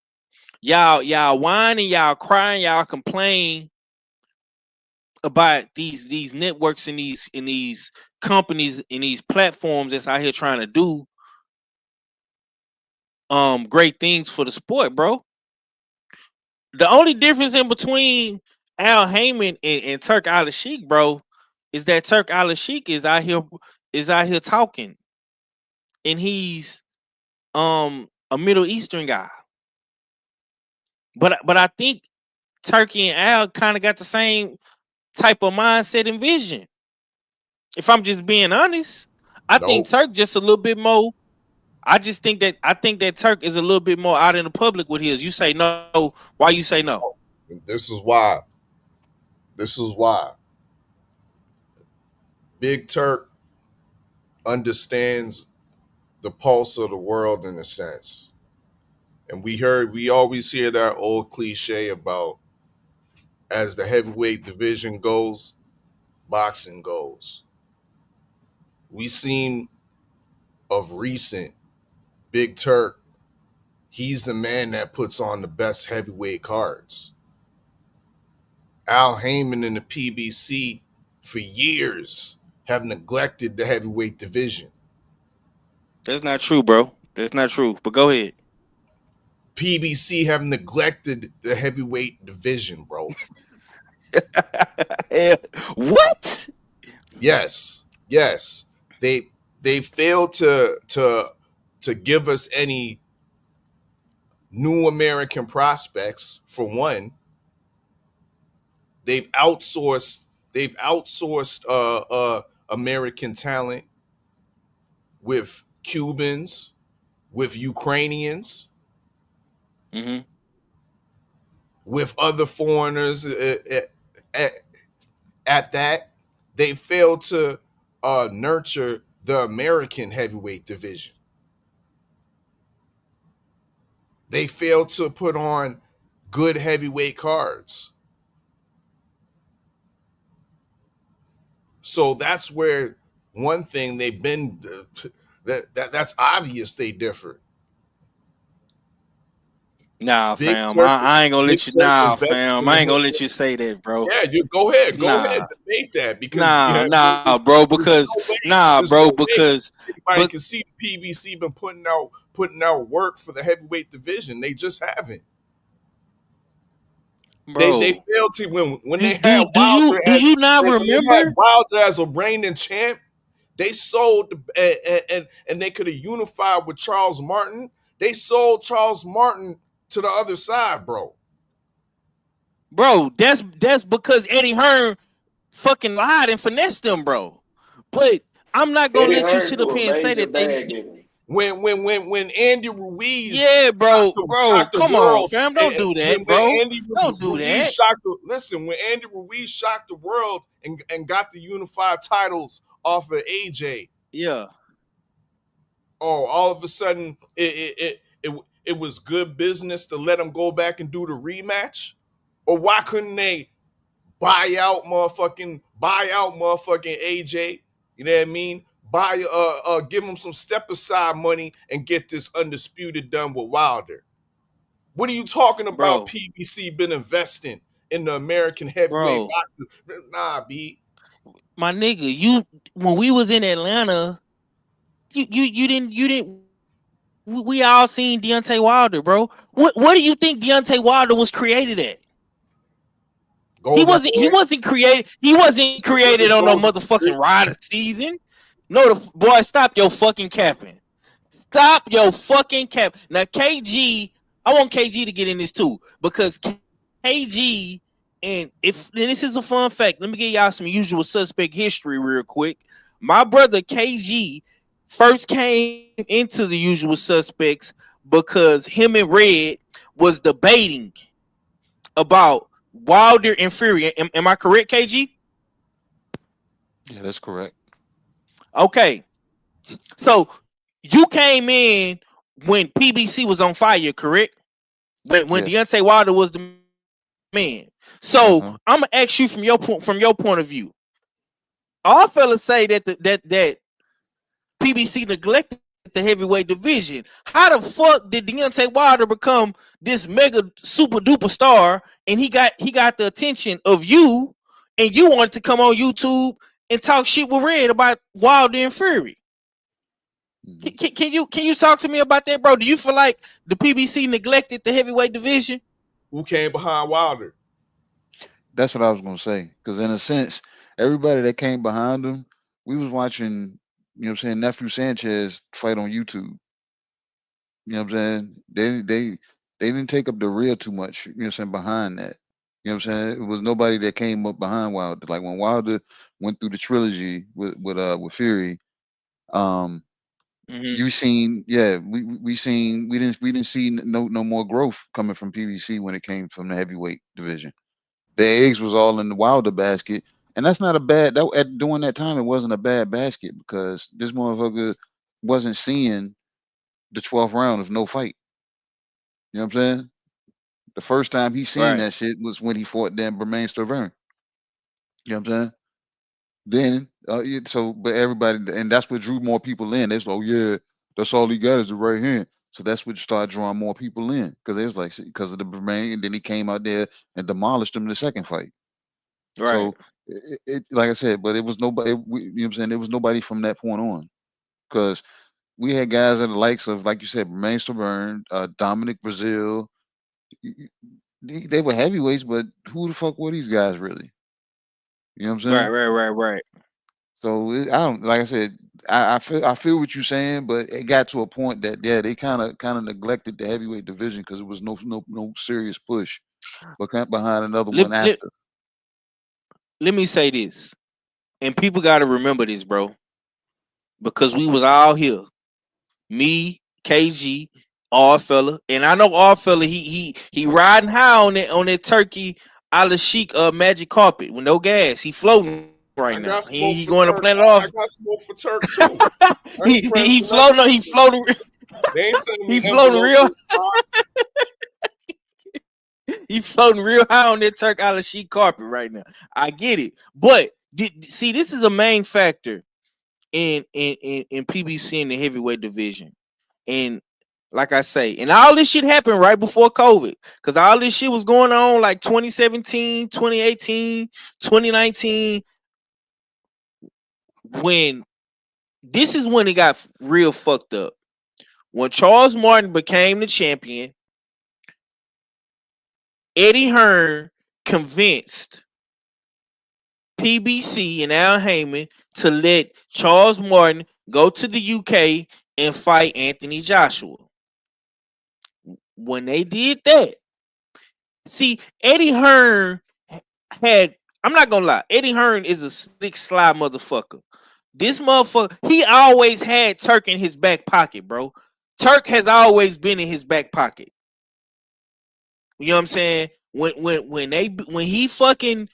Y'all whining, y'all crying, y'all complain about these networks and these companies and these platforms that's out here trying to do great things for the sport, bro. The only difference in between Al Heyman and Turk Al Sheik, bro, is that Turk Al Sheik is out here talking, and he's a Middle Eastern guy. But I think Turkey and Al kind of got the same type of mindset and vision. If I'm just being honest, I think Nope. Turk just a little bit more. I think that Turk is a little bit more out in the public with his. You say no. Why you say no? This is why. This is why. Big Turk understands the pulse of the world in a sense. And we always hear that old cliche about as the heavyweight division goes, boxing goes. We seen of recent Big Turk, he's the man that puts on the best heavyweight cards. Al Heyman and the PBC for years have neglected the heavyweight division. That's not true, bro. That's not true. But go ahead. PBC have neglected the heavyweight division, bro. What? Yes, yes. They failed to give us any new American prospects for one. They've outsourced they've outsourced American talent with Cubans, with Ukrainians, Mm-hmm. with other foreigners at, at that. They failed to nurture the American heavyweight division. They failed to put on good heavyweight cards. So that's where one thing they've been that's obvious they differ. Nah, Big fam. Turk, I ain't gonna Big let you. Turk Nah, invested fam. in I ain't gonna him. let you say that, bro. Yeah, you go ahead, Nah, debate that because nah, yeah, nah, bro. there's no way Because, anybody but, can see the PBC been putting out work for the heavyweight division. They just haven't. They bro, failed to when do they do had do you do you not When they had remember, Wilder as a reigning champ. They sold and they could have unified with Charles Martin. They sold Charles Martin to the other side, bro. bro? That's because Eddie Hearn fucking lied and finessed them, bro. But I'm not gonna Eddie let you Hearn sit up threw a here and say major that they. bag at him. When Andy Ruiz Yeah, bro, shocked the come on, world, fam. Don't do that, when bro. Andy Don't do Ruiz that, shocked the listen, when Andy Ruiz shocked the world and got the unified titles off of AJ, yeah, oh, all of a sudden it was good business to let him go back and do the rematch? Or why couldn't they buy out motherfucking AJ? You know what I mean? Give him some step aside money and get this undisputed done with Wilder. What are you talking about? bro, PBC been investing in the American heavyweight bro. boxing? Nah, B. My nigga, you when we was in Atlanta, you didn't. We all seen Deontay Wilder, bro. What do you think Deontay Wilder was created at? He Golden wasn't. He Boy. wasn't created. He wasn't created on no Golden motherfucking rider season. No, the boy, stop your fucking capping. Stop your fucking cap. Now, KG, I want KG to get in this too because KG, and this is a fun fact. Let me give y'all some usual suspect history real quick. My brother KG first came into the usual suspects because him and Red was debating about Wilder and Fury. Am I correct, KG? Yeah, that's correct. Okay. So you came in when PBC was on fire, correct? When Yes. Deontay Wilder was the man. So Uh-huh. I'm gonna ask you from your point of view. All fellas say that that PBC neglected the heavyweight division. How the fuck did Deontay Wilder become this mega super duper star and he got the attention of you and you wanted to come on YouTube and talk shit with Red about Wilder and Fury? Hmm. Can you talk to me about that, bro? Do you feel like the PBC neglected the heavyweight division? Who came behind Wilder? That's what I was gonna say. Because in a sense, everybody that came behind him, we was watching. You know what I'm saying? Nephew Sanchez fight on YouTube. You know what I'm saying? They didn't take up the rear too much. You know what I'm saying? Behind that. You know what I'm saying? It was nobody that came up behind Wilder. Like when Wilder went through the trilogy with Fury, um, Mm-hmm. you seen, yeah, we seen we didn't see no more growth coming from PVC when it came from the heavyweight division. The eggs was all in the Wilder basket, and that's not a bad. That at during that time, it wasn't a bad basket because this motherfucker wasn't seeing the 12th round of no fight. You know what I'm saying? The first time he seen Right. that shit was when he fought Dan Bermain Stovern. You know what I'm saying? Then, but everybody, and that's what drew more people in. They was like, oh yeah, that's all he got is the right hand. So that's what started drawing more people in because they was like, because of the Bermain, and then he came out there and demolished him in the second fight. Right. So like I said, but it was nobody. You know what I'm saying? There was nobody from that point on because we had guys at the likes of, like you said, Bermain Stovern, Dominic Brazil. They were heavyweights, but who the fuck were these guys really? You know what I'm Right. saying? Right. Right. Right. So I don't, like I said, I feel what you're saying, but it got to a point that they kind of neglected the heavyweight division because it was no serious push, but behind another let, one let, after. let me say this, and people got to remember this, bro, because we was all here. Me, KG, all fella, and I know all fella. He riding high on that turkey a la chic magic carpet with no gas. He floating right I now. got smoke He for going to Turk. Planet Off. I got smoke for Turk too. I ain't friends He with none of floating. them He niggas. floating. They ain't sending He me floating envelopes real. this time. He floating real high on that Turk a la chic carpet right now. I get it, but see, this is a main factor in PBC in the heavyweight division. And like I say, and all this shit happened right before COVID. Because all this shit was going on like 2017, 2018, 2019. When this is when it got real fucked up. When Charles Martin became the champion, Eddie Hearn convinced PBC and Al Heyman to let Charles Martin go to the UK and fight Anthony Joshua. When they did that, see, Eddie Hearn had, I'm not gonna lie, Eddie Hearn is a slick, sly motherfucker. This motherfucker, he always had Turk in his back pocket, bro. Turk has always been in his back pocket. You know what I'm saying? When he fucking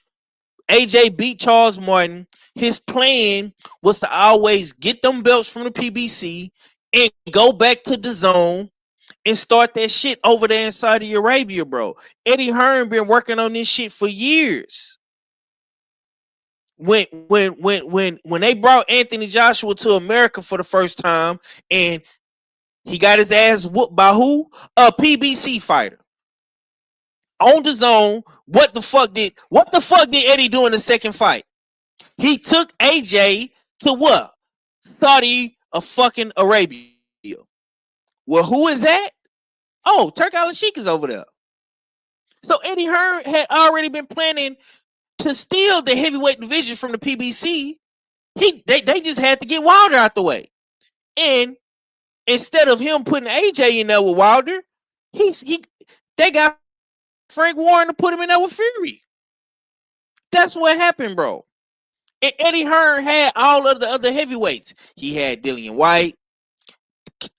AJ beat Charles Martin, his plan was to always get them belts from the PBC and go back to the zone and start that shit over there in Saudi Arabia, bro. Eddie Hearn been working on this shit for years. When they brought Anthony Joshua to America for the first time and he got his ass whooped by who? A PBC fighter. On the zone, what the fuck did Eddie do in the second fight? He took AJ to what? Saudi of fucking Arabia. Well, who is that? Oh, Turk Al-Sheikh is over there. So Eddie Hearn had already been planning to steal the heavyweight division from the PBC. They just had to get Wilder out the way. And instead of him putting AJ in there with Wilder, they got Frank Warren to put him in there with Fury. That's what happened, bro. And Eddie Hearn had all of the other heavyweights. He had Dillian White.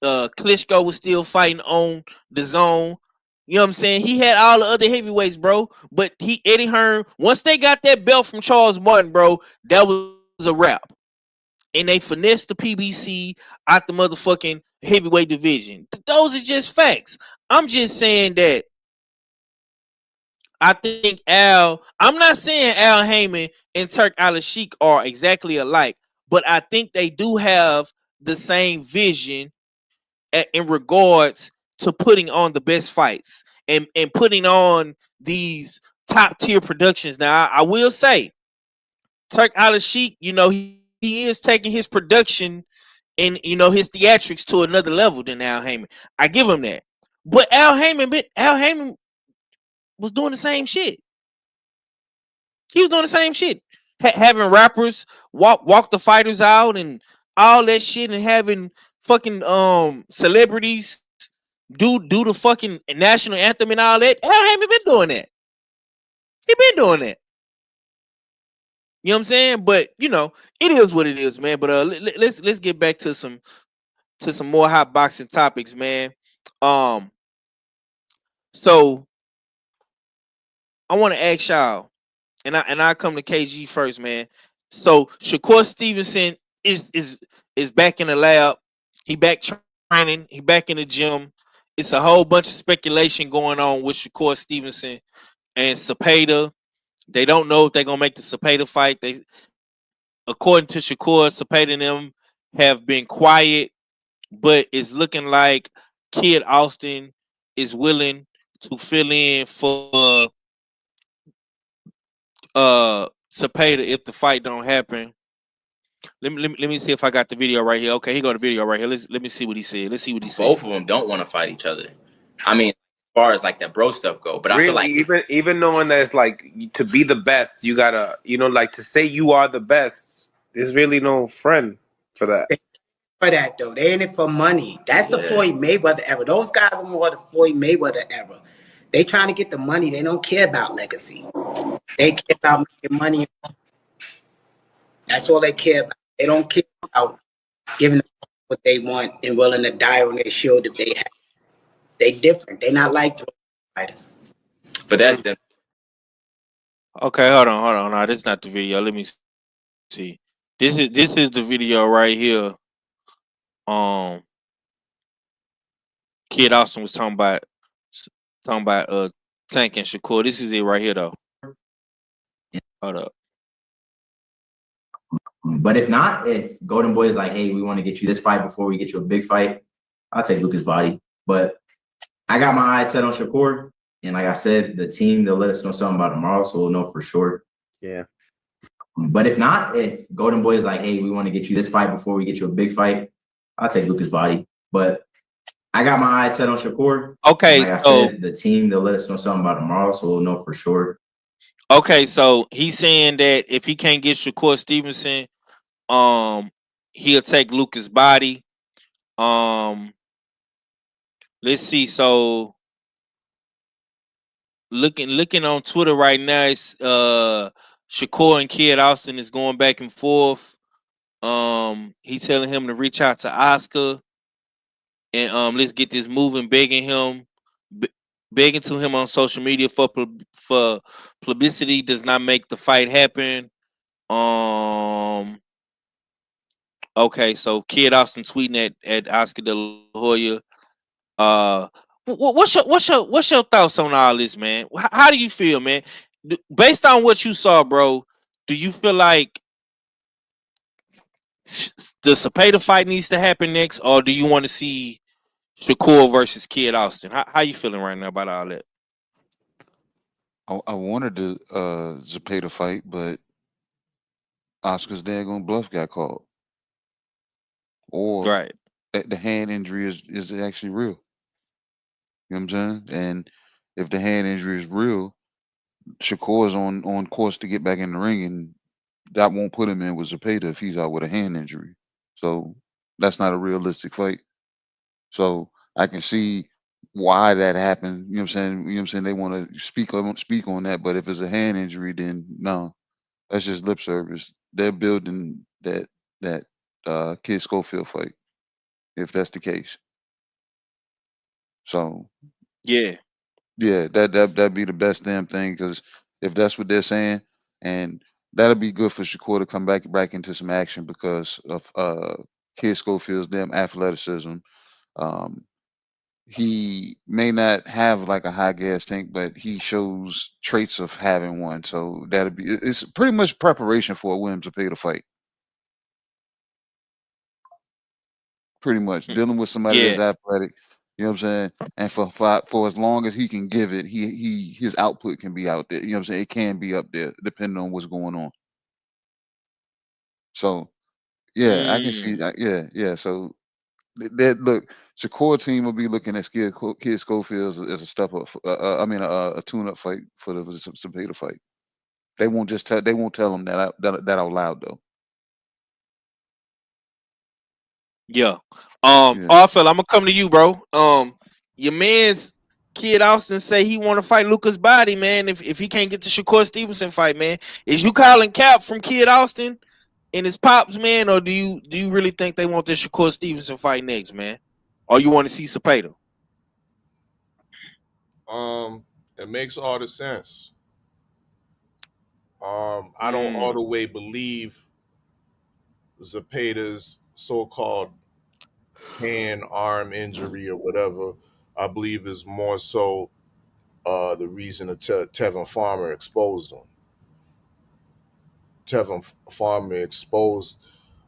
Klitschko was still fighting on the zone. You know what I'm saying? He had all the other heavyweights, bro. But Eddie Hearn, once they got that belt from Charles Martin, bro, that was a wrap. And they finessed the PBC out the motherfucking heavyweight division. Those are just facts. I'm just saying that I think I'm not saying Al Heyman and Turk Al-Sheikh are exactly alike, but I think they do have the same vision in regards to putting on the best fights and putting on these top tier productions. Now, I will say, Turk Al-Sheikh, he is taking his production and his theatrics to another level than Al Heyman. I give him that. But Al Heyman was doing the same shit. He was doing the same shit, having rappers walk the fighters out and all that shit, and having fucking celebrities do the fucking national anthem and all that. Al Heyman been doing that. He been doing that. You know what I'm saying? But it is what it is, man. But let's get back to some more hot boxing topics, man. So I want to ask y'all, and I come to KG first, man. So Shakur Stevenson is back in the lab. He back training. He back in the gym. It's a whole bunch of speculation going on with Shakur Stevenson and Cepeda. They don't know if they're gonna make the Cepeda fight. According to Shakur, Cepeda and them have been quiet, but it's looking like Kid Austin is willing to fill in for Cepeda if the fight don't happen. Let me see if I got the video right here. Okay, he got the video right here. Let me see what he said. Let's see what he said. Both of them don't want to fight each other. I mean, as far as like that bro stuff go, but really, I feel like even knowing that it's like to be the best, you gotta like to say you are the best. There's really no friend. for that. For that though, they in it for money. That's the Floyd Mayweather era. Those guys are more the Floyd Mayweather era. They trying to get the money. They don't care about legacy. They care about making money. That's all they care about. They don't care about giving them what they want and willing to die on their shield if they have. They different. They not like those fighters. But that's them. Okay, hold on. No, this is not the video. Let me see. This is the video right here. Um, Kid Austin was talking about Tank and Shakur. This is it right here though. Hold up. But if not, if Golden Boy is like, hey, we want to get you this fight before we get you a big fight, I'll take Lucas Body. But I got my eyes set on Shakur. And like I said, the team, they'll let us know something about tomorrow, so we'll know for sure. Yeah. But if not, if Golden Boy is like, hey, we want to get you this fight before we get you a big fight, I'll take Lucas Body. But I got my eyes set on Shakur. Okay, like I said, the team, they'll let us know something about tomorrow, so we'll know for sure. Okay, so he's saying that if he can't get Shakur Stevenson, he'll take Lucas Body. Let's see. So looking on Twitter right now, it's Shakur and Kid Austin is going back and forth. He's telling him to reach out to Oscar and let's get this moving, begging to him on social media for publicity does not make the fight happen. Okay, so Kid Austin tweeting at Oscar De La Hoya. What's your thoughts on all this, man? How do you feel, man? Based on what you saw, bro, do you feel like the Cepeda fight needs to happen next, or do you want to see Shakur versus Kid Austin? How you feeling right now about all that? I wanted the Zepeda fight, but Oscar's daggone bluff got called. Or Right. the hand injury is actually real. You know what I'm saying? And if the hand injury is real, Shakur is on course to get back in the ring, and that won't put him in with Zepeda if he's out with a hand injury. So that's not a realistic fight. So I can see why that happened. You know what I'm saying? You know what I'm saying? They want to speak on that, but if it's a hand injury, then no, that's just lip service. They're building that Kid Schofield fight, if that's the case. So Yeah. that'd be the best damn thing, because if that's what they're saying, and that'll be good for Shakur to come back into some action because of Kid Schofield's damn athleticism. Um, he may not have like a high gas tank, but he shows traits of having one. So it's pretty much preparation for a Williams Zepeda fight. Pretty much dealing with somebody that's Yeah. athletic. You know what I'm saying? And for as long as he can give it, his output can be out there. You know what I'm saying? It can be up there depending on what's going on. So yeah, I can see that. Yeah. So that look, Shakur team will be looking at Kid Schofield as a step up. A tune-up fight for the Zepeda fight. They won't tell him that out loud though. Yeah. Yeah. Arthur, I'm gonna come to you, bro. Your man's Kid Austin say he want to fight Lucas Body, man. If he can't get the Shakur Stevenson fight, man, is you calling cap from Kid Austin and his pops, man, or do you really think they want the Shakur Stevenson fight next, man? Or you want to see Cepeda? It makes all the sense. I don't all the way believe Zepeda's so-called hand, arm injury or whatever. I believe is more so the reason that Tevin Farmer exposed him. Tevin Farmer exposed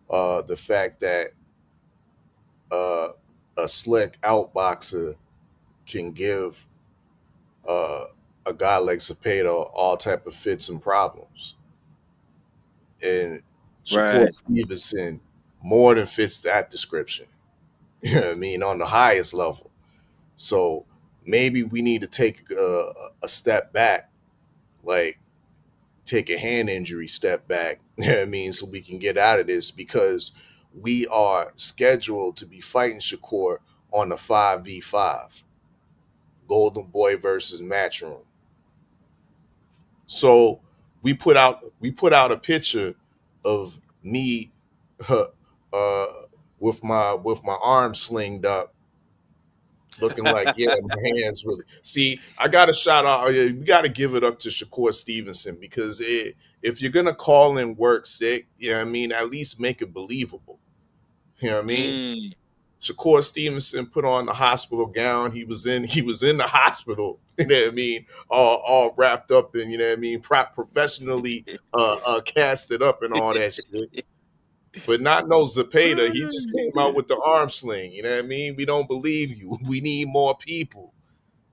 the fact that uh, a slick outboxer can give a guy like Cepeda all type of fits and problems. And Shakur Right. Stevenson more than fits that description. You know what I mean? On the highest level. So maybe we need to take a step back, like take a hand injury step back. You know what I mean? So we can get out of this, because we are scheduled to be fighting Shakur on the 5v5, Golden Boy versus Matchroom. So we put out a picture of me with my arm slinged up, looking like, yeah, my hands really. See, I got to shout out. We got to give it up to Shakur Stevenson, because if you're gonna call in work sick, you know what I mean, at least make it believable. You know what I mean? Shakur Stevenson put on the hospital gown. He was in the hospital. You know what I mean? All wrapped up in, you know what I mean, professionally casted up and all that shit. But not no Zepeda. He just came out with the arm sling. You know what I mean? We don't believe you. We need more people.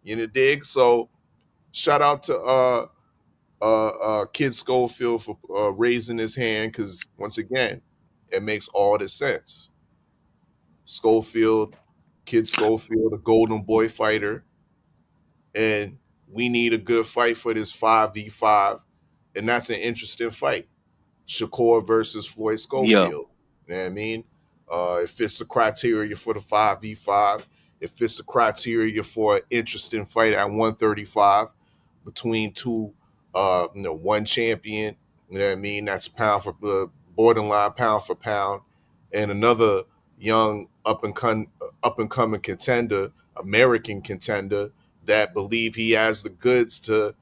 You know, dig? So shout out to Kid Schofield for raising his hand, because once again, it makes all the sense. Schofield, Kid Schofield, a Golden Boy fighter, and we need a good fight for this 5v5, and that's an interesting fight. Shakur versus Floyd Yeah. Schofield. You know what I mean? It fits the criteria for the 5v5. It fits the criteria for an interesting fight at 135 between two, one champion. You know what I mean? That's pound for borderline pound for pound, and another young up and coming contender, American contender, that believe he has the goods to,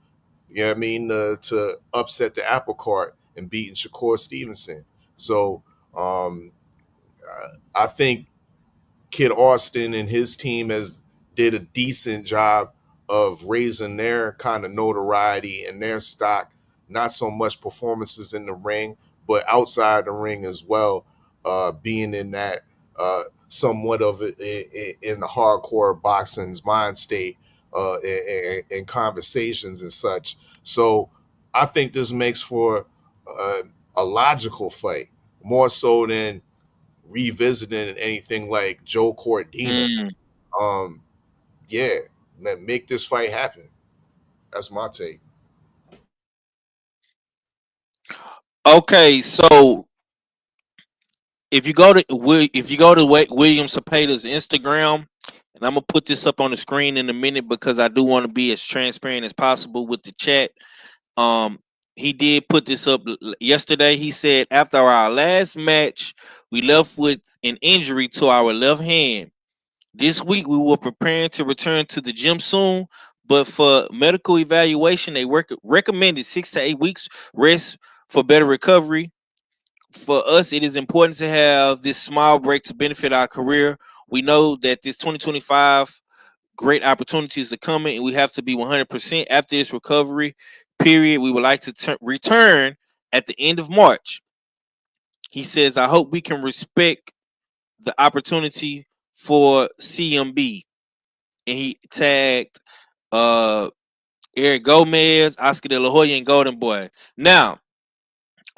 you know what I mean, to upset the apple cart and beating Shakur Stevenson. So I think Kid Austin and his team has did a decent job of raising their kind of notoriety and their stock, not so much performances in the ring, but outside the ring as well, being in that somewhat of it in the hardcore boxing's mind state, and conversations and such. So I think this makes for a logical fight, more so than revisiting anything like Joe Cordina. Um, yeah, man, make this fight happen. That's my take. Okay, so if you go to William Cepeda's Instagram, and I'm gonna put this up on the screen in a minute because I do want to be as transparent as possible with the chat. Um, he did put this up yesterday. He said, after our last match, we left with an injury to our left hand. This week, we were preparing to return to the gym soon, but for medical evaluation, they recommended 6 to 8 weeks rest for better recovery. For us, it is important to have this small break to benefit our career. We know that this 2025 great opportunities are coming, and we have to be 100% after this recovery period. We would like to return at the end of March. He says, I hope we can respect the opportunity for CMB. And he tagged Eric Gomez, Oscar De La Hoya, and Golden Boy. Now,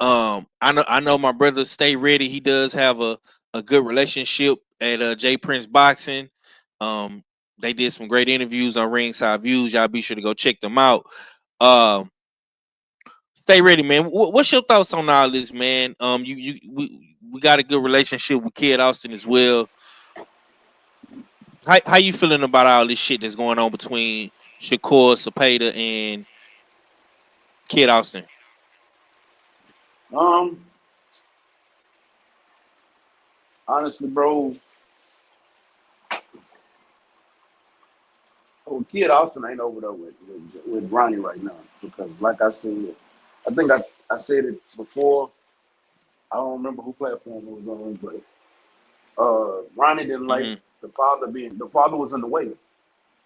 I know my brother Stay Ready. He does have a good relationship at J Prince Boxing. They did some great interviews on Ringside Views. Y'all be sure to go check them out. Stay Ready, man. What's your thoughts on all this, man? We got a good relationship with Kid Austin as well. How you feeling about all this shit that's going on between Shakur, Cepeda, and Kid Austin? Honestly, bro, Kid Austin ain't over there with Ronnie right now, because, like I said, I think I said it before. I don't remember who platform it was on, but Ronnie didn't like the father was in the way.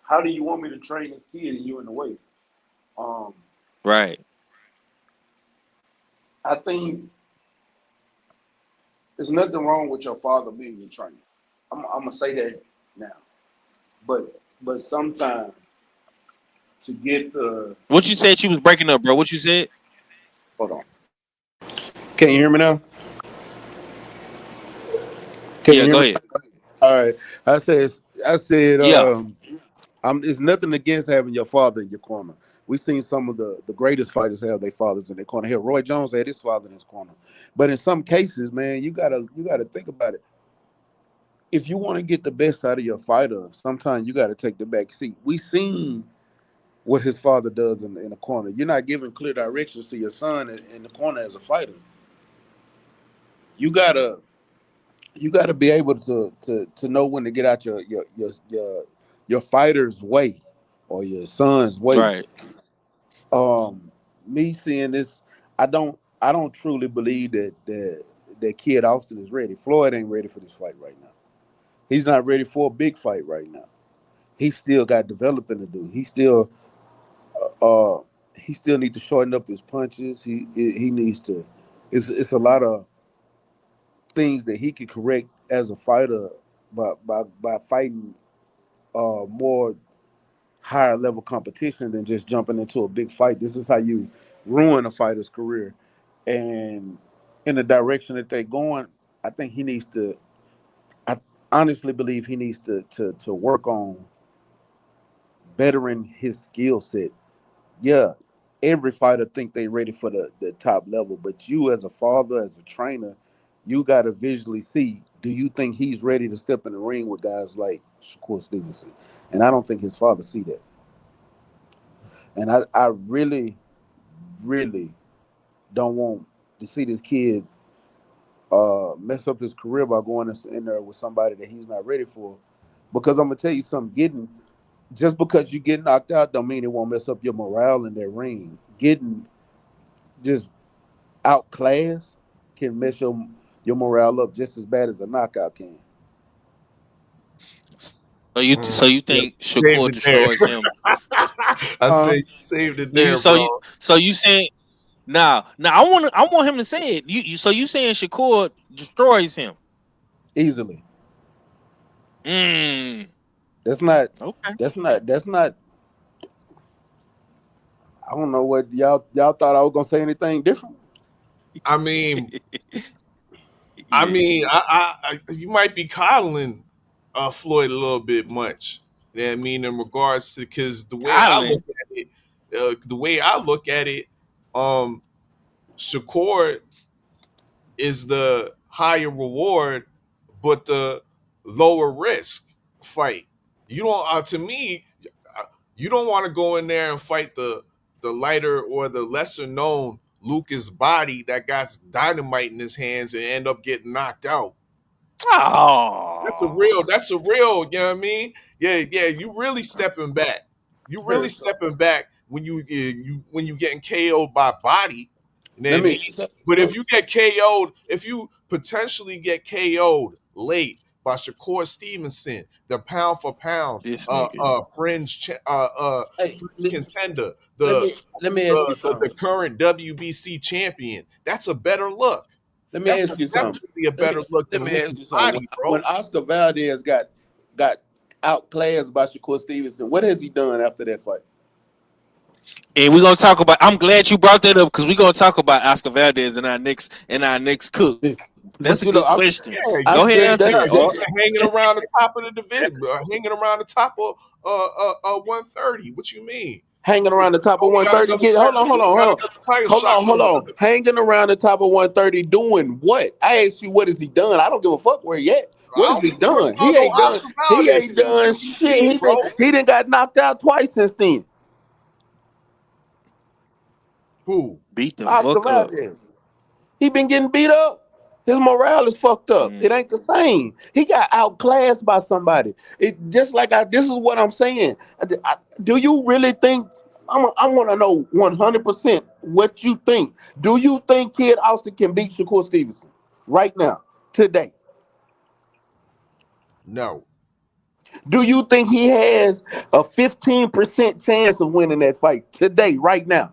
How do you want me to train this kid and you in the way? Right. I think there's nothing wrong with your father being your trainer. I'm gonna say that now, but sometimes to get the What you said? She was breaking up, bro. What you said? hold on. Can you hear me now? Can you Yeah, hear go me? ahead. All right. I said, Yeah. it's nothing against having your father in your corner. We've seen some of the greatest fighters have their fathers in their corner. Here, Roy Jones had his father in his corner. But in some cases, man, you gotta think about it. If you want to get the best out of your fighter, sometimes you got to take the back seat. We seen what his father does in the corner. You're not giving clear directions to your son in the corner as a fighter. You gotta you gotta be able to know when to get out your fighter's way or your son's way. Right. Me seeing this, I don't truly believe that Kid Austin is ready. Floyd ain't ready for this fight right now. He's not ready for a big fight right now. He still got developing to do. Uh he still needs to shorten up his punches. He needs to. It's a lot of things that he could correct as a fighter by fighting more higher level competition than just jumping into a big fight. This is how you ruin a fighter's career. And in the direction that they're going, I think he needs to. I honestly believe he needs to work on bettering his skill set. Yeah, every fighter think they ready for the top level, but you as a father, as a trainer, you got to visually see, do you think he's ready to step in the ring with guys like Shakur Stevenson? And I don't think his father see that. And I really, really don't want to see this kid mess up his career by going in there with somebody that he's not ready for. Because I'm gonna tell you something, getting just because you get knocked out don't mean it won't mess up your morale in that ring. Getting just outclassed can mess your morale up just as bad as a knockout can. So you Yeah, think saved Shakur it there. destroys him? I Huh? say you saved it You there, so bro. you so you saying now I want him to say it. You so you saying Shakur destroys him? Easily. Mm, That's not okay. that's not I don't know what y'all thought I was gonna say anything different. I mean, Yeah. you might be coddling Floyd a little bit much. You know what I mean, in regards to because Colin. the way I look at it, um, Shakur is the higher reward, but the lower risk fight. You don't, to me, you don't want to go in there and fight the lighter or the lesser known Lucas Body that got dynamite in his hands and end up getting knocked out. Oh. That's a real, you know what I mean? Yeah, yeah, you really stepping back. You really Here, stepping back when you getting KO'd by Body. You know what let I mean? me so, But so if you get KO'd, if you potentially get KO'd late by Shakur Stevenson, the pound for pound, This nigga. hey, fringe contender, let the me let me ask you the something. current WBC champion, that's a better look. Let me That's ask you something. definitely a better look Let than me ask Lucas you something. Body, When bro. Oscar Valdez got outclassed by Shakur Stevenson, what has he done after that fight? And we're gonna talk about. I'm glad you brought that up because we're gonna talk about Oscar Valdez in our next cook. That's a good But you know, question. Yeah, Go you, ahead, answer it. that's yeah, that, you been hanging around the top of the division, hanging around the top of 130. What you mean? hanging around the top of Only got 130. another Get hold on, title. hold on, Got hold on. another title Hold shot on, hold coming up. on. Hanging around the top of 130 doing what? I asked you what has he done? I don't give a fuck where he at. I What has don't he give a fuck done? about no Oscar He Valdez. ain't He just done shit. MVP, bro. He didn't got knocked out twice since then. Who? Beat the Oscar fuck up. Valdez. He been getting beat up. His morale is fucked up. It Mm. ain't the same. He got outclassed by somebody. It just like this is what I'm saying. Do you really think? I want to know 100% what you think. Do you think Kid Austin can beat Shakur Stevenson right now, today? No. Do you think he has a 15% chance of winning that fight today, right now?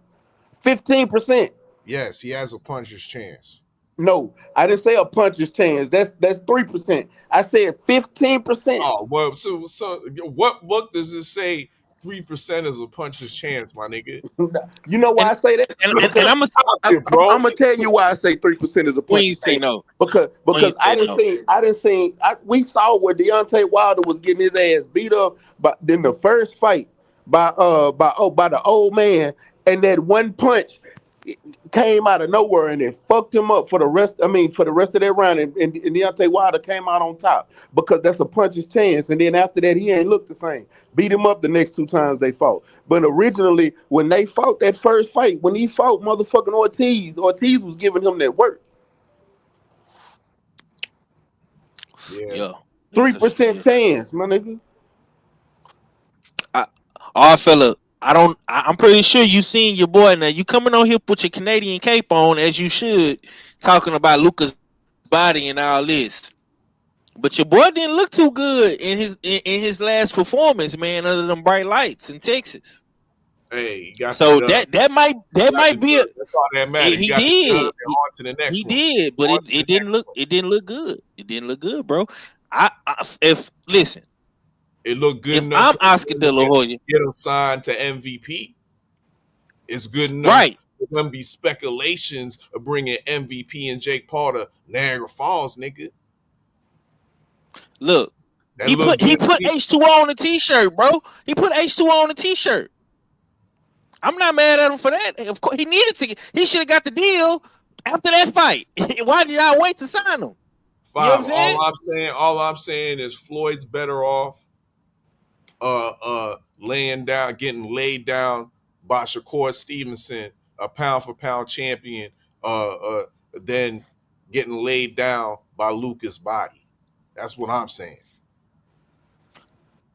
15%. Yes, he has a puncher's chance. No, I didn't say a puncher's chance. That's 3%. I said 15%. Oh well, so what book does it say 3% is a puncher's chance, my nigga? You know why And I say that? and Because I'm gonna Stop I'm, it, I'm, bro. I'm gonna tell you why I say 3% is a we puncher's ain't say chance. no. We Because ain't say no. we saw where Deontay Wilder was getting his ass beat up, but then the first fight by the old man, and that one punch. came out of nowhere and it fucked him up for the rest. I mean, for the rest of that round, and Deontay Wilder came out on top because that's a puncher's chance. And then after that, he ain't looked the same. Beat him up the next 2 times they fought. But originally, when they fought that first fight, when he fought motherfucking Ortiz was giving him that work. Yeah. 3% chance, my nigga. Fella, I'm pretty sure you seen your boy now. You coming on here with your Canadian cape on as you should, talking about Lucas' body and all this. But your boy didn't look too good in his last performance, man, other than bright lights in Texas. Hey, you got so that might be a, that's all that matters. he did. On to the next he one. did, but it didn't look good. It didn't look good, bro. If listen, it looked good if enough. I'm Oscar De La Hoya, get him signed to MVP. It's good enough. Right. There's gonna be speculations of bringing MVP and Jake Paul to Niagara Falls, nigga. Look, he put H2O on the t-shirt, bro. He put H2O on the t-shirt. I'm not mad at him for that. Of course, he needed to. He should have got the deal after that fight. Why did I wait to sign him? Fine. You know what I'm saying? All I'm saying is Floyd's better off getting laid down by Shakur Stevenson, a pound for pound champion, than getting laid down by Lucas' body. That's what I'm saying.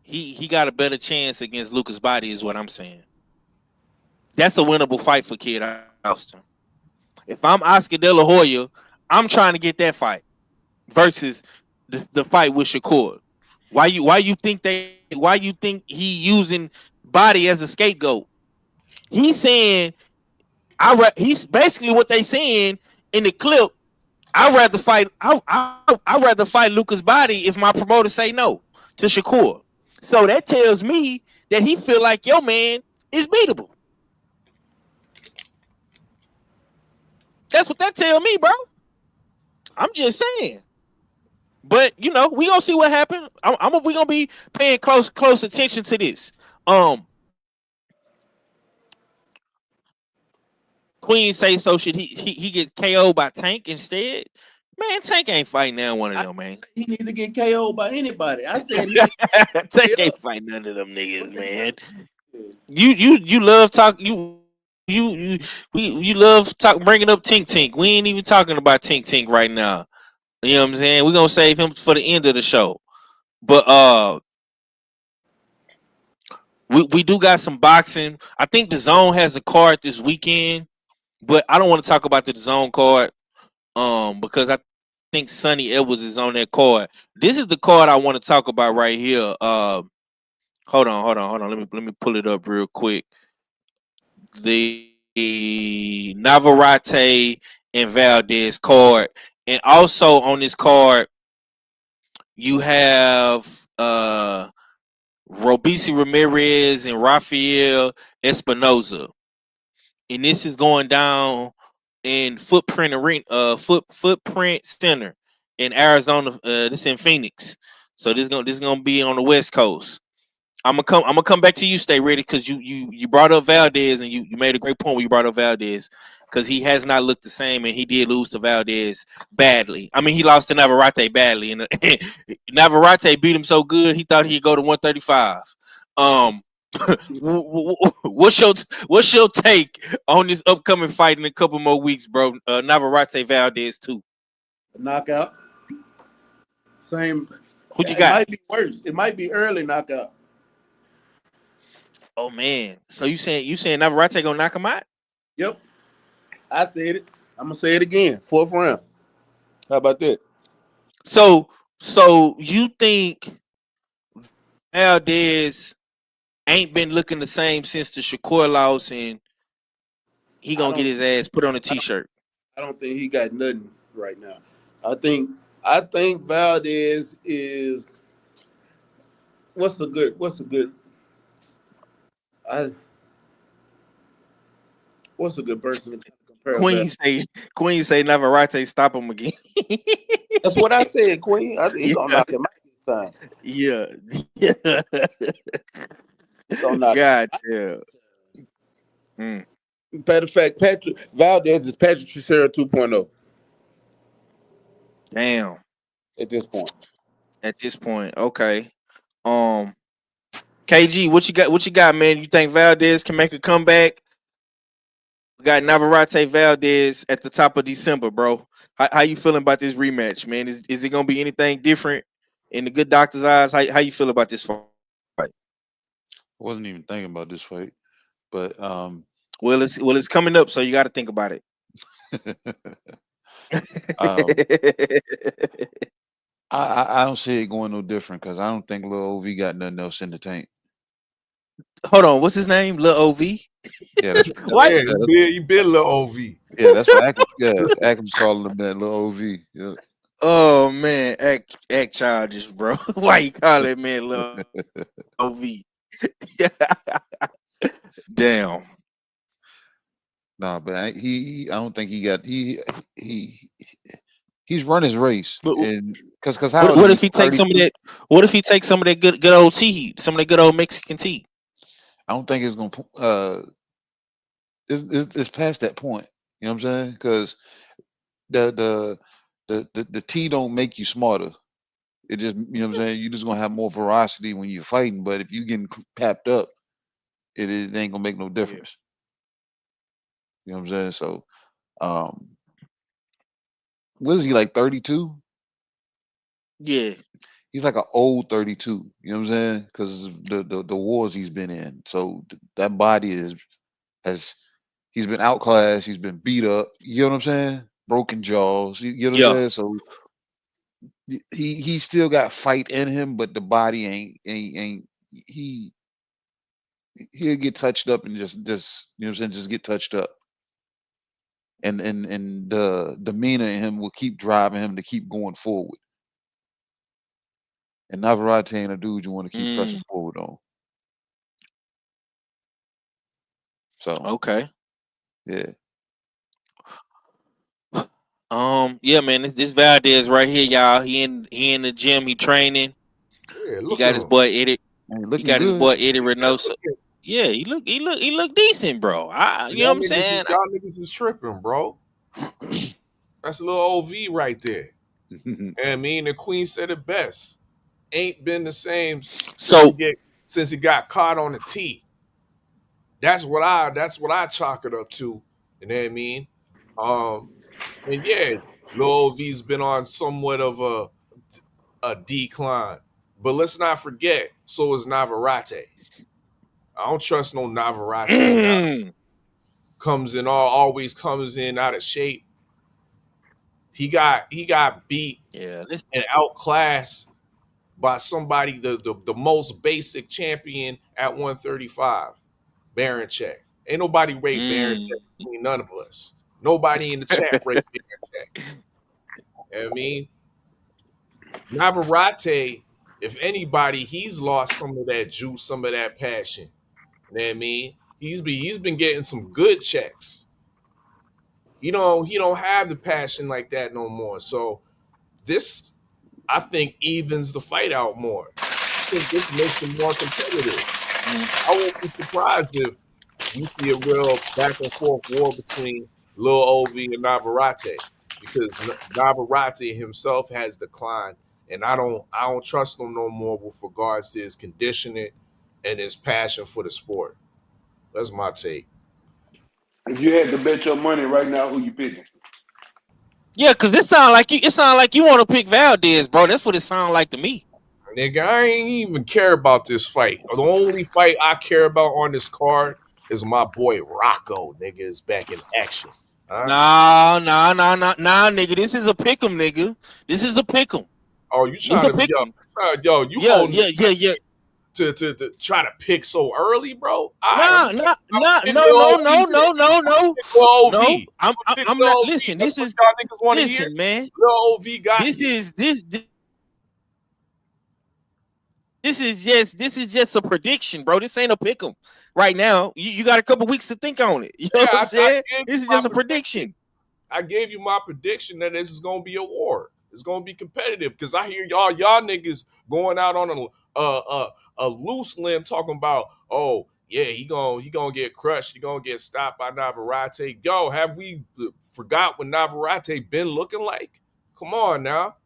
He got a better chance against Lucas' body, is what I'm saying. That's a winnable fight for Kid Austin. If I'm Oscar De La Hoya, I'm trying to get that fight versus the fight with Shakur. Why you think he using body as a scapegoat? He's saying he's basically what they saying in the clip. I'd rather fight Lucas' body if my promoter say no to Shakur. So that tells me that he feel like your man is beatable. That's what that tell me, bro. I'm just saying. But we gonna see what happens. We gonna be paying close attention to this. Queen say so. Should he get KO'd by Tank instead? Man, Tank ain't fighting now one of them, man. He need to get KO'd by anybody. I said Tank ain't fighting none of them niggas, man. You love talk you love talk bringing up Tink. We ain't even talking about Tink right now. You know what I'm saying? We're gonna save him for the end of the show. But we do got some boxing. I think the Zone has a card this weekend, but I don't want to talk about the Zone card because I think Sonny Edwards is on that card. This is the card I want to talk about right here. Hold on. Let me pull it up real quick. The Navarrete and Valdez card, and also on this card you have Robeisy Ramirez and Rafael Espinoza, and this is going down in Footprint Arena, Footprint Center in Arizona. This in Phoenix, so this gonna be on the West Coast. I'm gonna come back to you. Stay ready, because you brought up Valdez, and you made a great point when you brought up Valdez, because he has not looked the same, and he did lose to Valdez badly. I mean, he lost to Navarrete badly, and Navarrete beat him so good he thought he'd go to 135. What's your take on this upcoming fight in a couple more weeks, bro? Navarrete Valdez too. Knockout. Same. Who you got? It might be worse. It might be early knockout. Oh man! So you saying Navarrete gonna knock him out? Yep, I said it. I'm gonna say it again. 4th round. How about that? So you think Valdez ain't been looking the same since the Shakur loss, and he gonna get his ass put on a t-shirt? I don't think he got nothing right now. I think Valdez is what's a good person to compare? Queen say Navarrete stop him again. That's what I said, Queen. He's gonna knock him out this time. Yeah. He's gonna knock God damn. Matter of fact, Patrick Valdez is Patrick Teixeira 2.0 Damn. at this point. At this point, okay. KG, what you got? What you got, man? You think Valdez can make a comeback? We got Navarrete Valdez at the top of December, bro. How you feeling about this rematch, man? Is it gonna be anything different in the good doctor's eyes? How you feel about this fight? I wasn't even thinking about this fight, but Well, it's coming up, so you got to think about it. um, I don't see it going no different because I don't think Lil Ov got nothing else in the tank. Hold on, what's his name? Lil Ov? Yeah, that's What? Yeah, he been Lil Ov. yeah, that's what Ackham's calling him that Lil Ov. Yeah. Oh man, act childish, bro. Why you call that man Lil Ov? Damn. Nah, but I don't think he got he's run his race, But and because how old what is if he? he takes some of 32? that? What if he takes some of that good old tea, some of that good old Mexican tea? I don't think it's gonna it's past that point. You know what I'm saying? Because the the tea don't make you smarter. It just, you know what I'm saying, you're just gonna have more veracity when you're fighting. But if you getting papped up, it ain't gonna make no Yeah. difference. You know what I'm saying? So, um, what is he, like 32? Yeah. He's like an old 32. You know what I'm saying? Because the wars he's been in. So that body has he's been outclassed. He's been beat up. You know what I'm saying? Broken jaws. You know what I'm Yeah. saying? So he still got fight in him, but the body ain't he he'll get touched up and just you know what I'm saying, just get touched up. And the demeanor in him will keep driving him to keep going forward. And Navarrete ain't a dude you want to keep pressing Mm, forward on. So okay. yeah. Yeah, man. This Valdez right here, y'all. He in the gym. He training. Yeah, He look got at his him. boy Eddie. Man, He looking got his good. boy Eddie Reynoso. Look at Yeah, he look decent, bro. You know what I'm saying? y'all niggas is tripping, bro. That's a little OV right there. And I mean, the Queen said it best. Ain't been the same So, since he got caught on the tee. That's what I chalk it up to. You know what I mean? Um, and yeah, Lil V's been on somewhat of a decline. But let's not forget, so is Navarrete. I don't trust no Navarrete now. Always comes in out of shape. He got beat yeah, and outclassed by somebody the most basic champion at 135, Baranchek. Ain't nobody rate Baranchek mm, between none of us. Nobody in the chat rate Baranchek. You know what I mean? Navarrete, if anybody, he's lost some of that juice, some of that passion. You know what I mean? He's been getting some good checks. He don't have the passion like that no more. So this, I think, evens the fight out more. I think this makes it more competitive. I won't be surprised if we see a real back and forth war between Lil Ovi and Navarrete because Navarrete himself has declined, and I don't trust him no more with regards to his conditioning and his passion for the sport. That's my take. If you had to bet your money right now, who you picking? yeah. Cause this sound like you. It sound like you want to pick Valdez, bro. That's what it sound like to me. Nigga, I ain't even care about this fight. The only fight I care about on this card is my boy Rocco, nigga, is back in action. Huh? Nah, nigga. This is a pick'em, nigga. This is a pick'em. Oh, you This trying a to pick'em. yo, you Yeah, holding yeah, yeah, yeah. to try to pick so early, bro? All right, Nah, nah, I'm nah, pick no, Lil no, OV no, then. no, no, I'm no, pick Lil OV. no. I'm pick I'm Lil not. OV. Listen, That's what y'all niggas want to hear. listen, man. Lil OV got This this. is this is just a prediction, bro. This ain't a pick'em right now. You got a couple weeks to think on it. You know Yeah, what I'm I saying? gave This you is my just a prediction. prediction. I gave you my prediction that this is gonna be a war. It's gonna be competitive because I hear y'all niggas going out on a loose limb talking about, oh, yeah, he gonna get crushed. He gonna get stopped by Navarrete. Yo, have we forgot what Navarrete been looking like? Come on now,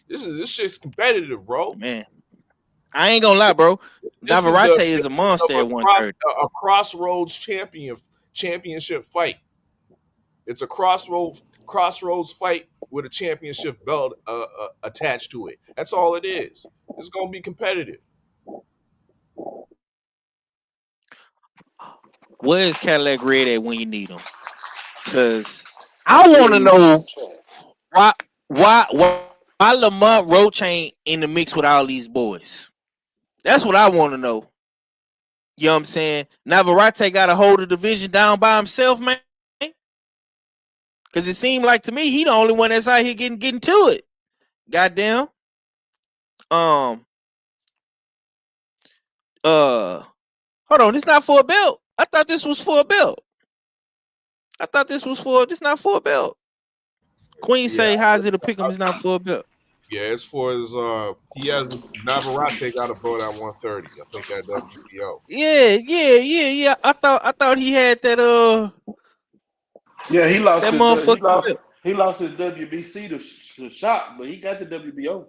this shit's competitive, bro. Man, I ain't gonna lie, bro. This is Navarrete the is a beginning of monster at a 130. crossroads championship fight. It's a crossroads fight with a championship belt attached to it. That's all it is. It's gonna be competitive. Where's Cadillac Red at when you need him? Because I want to know why why Lamont Roach ain't in the mix with all these boys. That's what I want to know. You know what I'm saying? Navarrete got to hold the division down by himself, man. Because it seemed like to me he the only one that's out here getting to it. Goddamn. Um. Hold on. This not for a belt. I thought this was for a belt. I thought this was for. This not for a belt. Queen Yeah, say, "How's it a pick 'em? It's not for a belt." yeah. As far as he has Navarrete got a belt at 130. I think at WBO. Yeah. I thought he had Yeah, that motherfucking belt. he lost his WBC to Shock, but he got the WBO.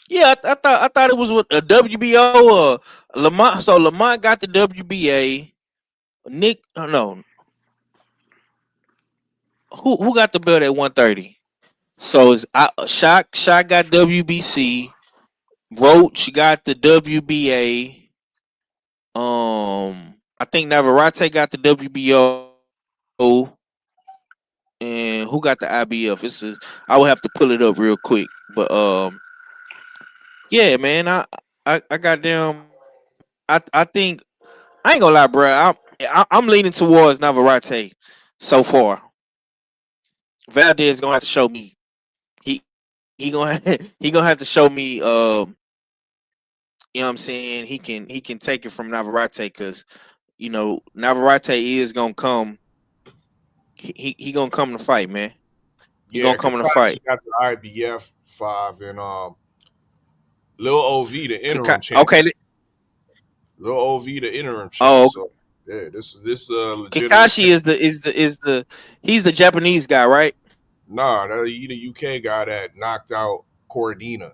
Yeah, I thought it was with a WBO or Lamont. So Lamont got the WBA. Nick, no, who got the belt at 130? So it's Shock got WBC. Roach got the WBA. I think Navarrete got the WBO. And who got the IBF? I would have to pull it up real quick. But yeah, man, I got them. I think I ain't gonna lie, bro. I'm leaning towards Navarrete so far. Valdez gonna have to show me. He gonna he gonna have to show me. You know what I'm saying? He can take it from Navarrete because Navarrete is gonna come. He gonna come to fight, man. He Yeah, gonna come to fight. Kakashi got the IBF 5 and Lil Ov the interim champ. Okay. Lil Ov the interim champ. Oh, So yeah, this legitimate. Kakashi is the he's the Japanese guy, right? Nah, that he the UK guy that knocked out Cordina.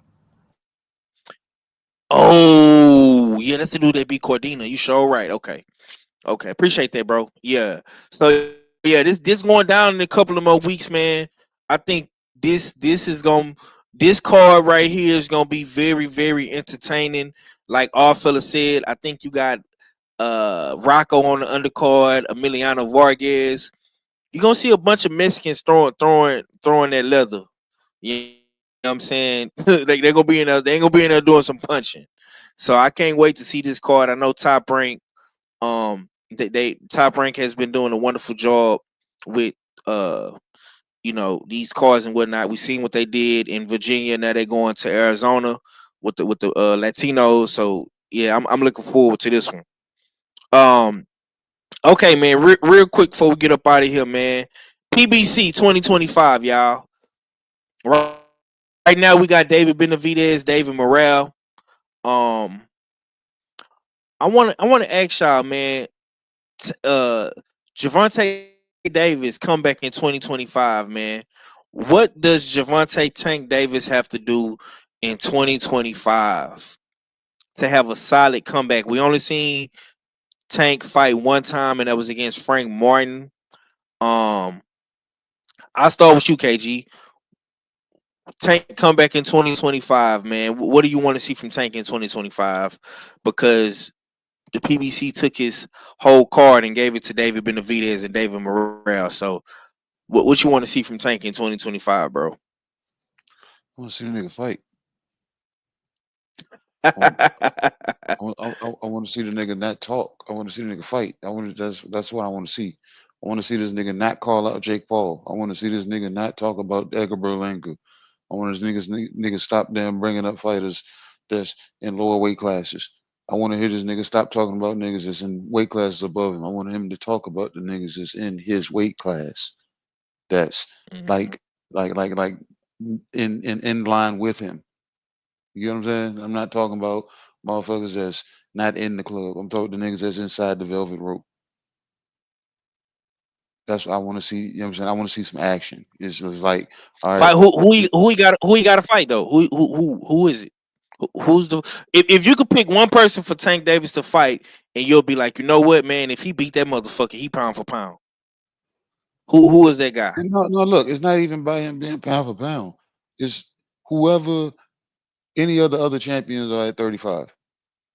Oh, yeah, that's the dude that beat Cordina. You sure right. Okay. Appreciate that, bro. Yeah. So yeah, this going down in a couple of more weeks, man. I think this is gonna this card right here is gonna be very, very entertaining. Like all fella said, I think you got Rocco on the undercard, Emiliano Vargas. You're gonna see a bunch of Mexicans throwing that leather. You know what I'm saying? They're gonna be in there, they ain't gonna be in there doing some punching. So I can't wait to see this card. I know Top Rank, they Top Rank has been doing a wonderful job with these cards and whatnot. We seen what they did in Virginia. Now they're going to Arizona with the Latinos. So yeah, I'm looking forward to this one. Um, okay, man. Real quick before we get up out of here, man. PBC 2025, y'all. Right now we got David Benavidez, David Morrell. Um, I want to ask y'all, man. Javante Davis come back in 2025, man. What does Javante Tank Davis have to do in 2025 to have a solid comeback? We only seen Tank fight one time, and that was against Frank Martin. I'll start with you, KG. Tank come back in 2025, man. What do you want to see from Tank in 2025? Because the PBC took his whole card and gave it to David Benavidez and David Morrell. So, what you want to see from Tank in 2025, bro? I want to see the nigga fight. I want to see the nigga not talk. I want to see the nigga fight. That's what I want to see. I want to see this nigga not call out Jake Paul. I want to see this nigga not talk about Edgar Berlanga. I want this niggas stop them bringing up fighters that's in lower weight classes. I want to hear this nigga stop talking about niggas that's in weight classes above him. I want him to talk about the niggas that's in his weight class. That's like like in line with him. You know what I'm saying? I'm not talking about motherfuckers not in the club. I'm talking the niggas that's inside the velvet rope. That's what I want to see. You know what I'm saying? I want to see some action. It's just like, all right, Fight who he got to fight though? Who is it? Who's the if you could pick one person for Tank Davis to fight and you'll be like, you know what, man, if he beat that motherfucker, he pound for pound. Who is that guy? and no, look, it's not even by him being pound for pound. It's whoever any other champions are at 35.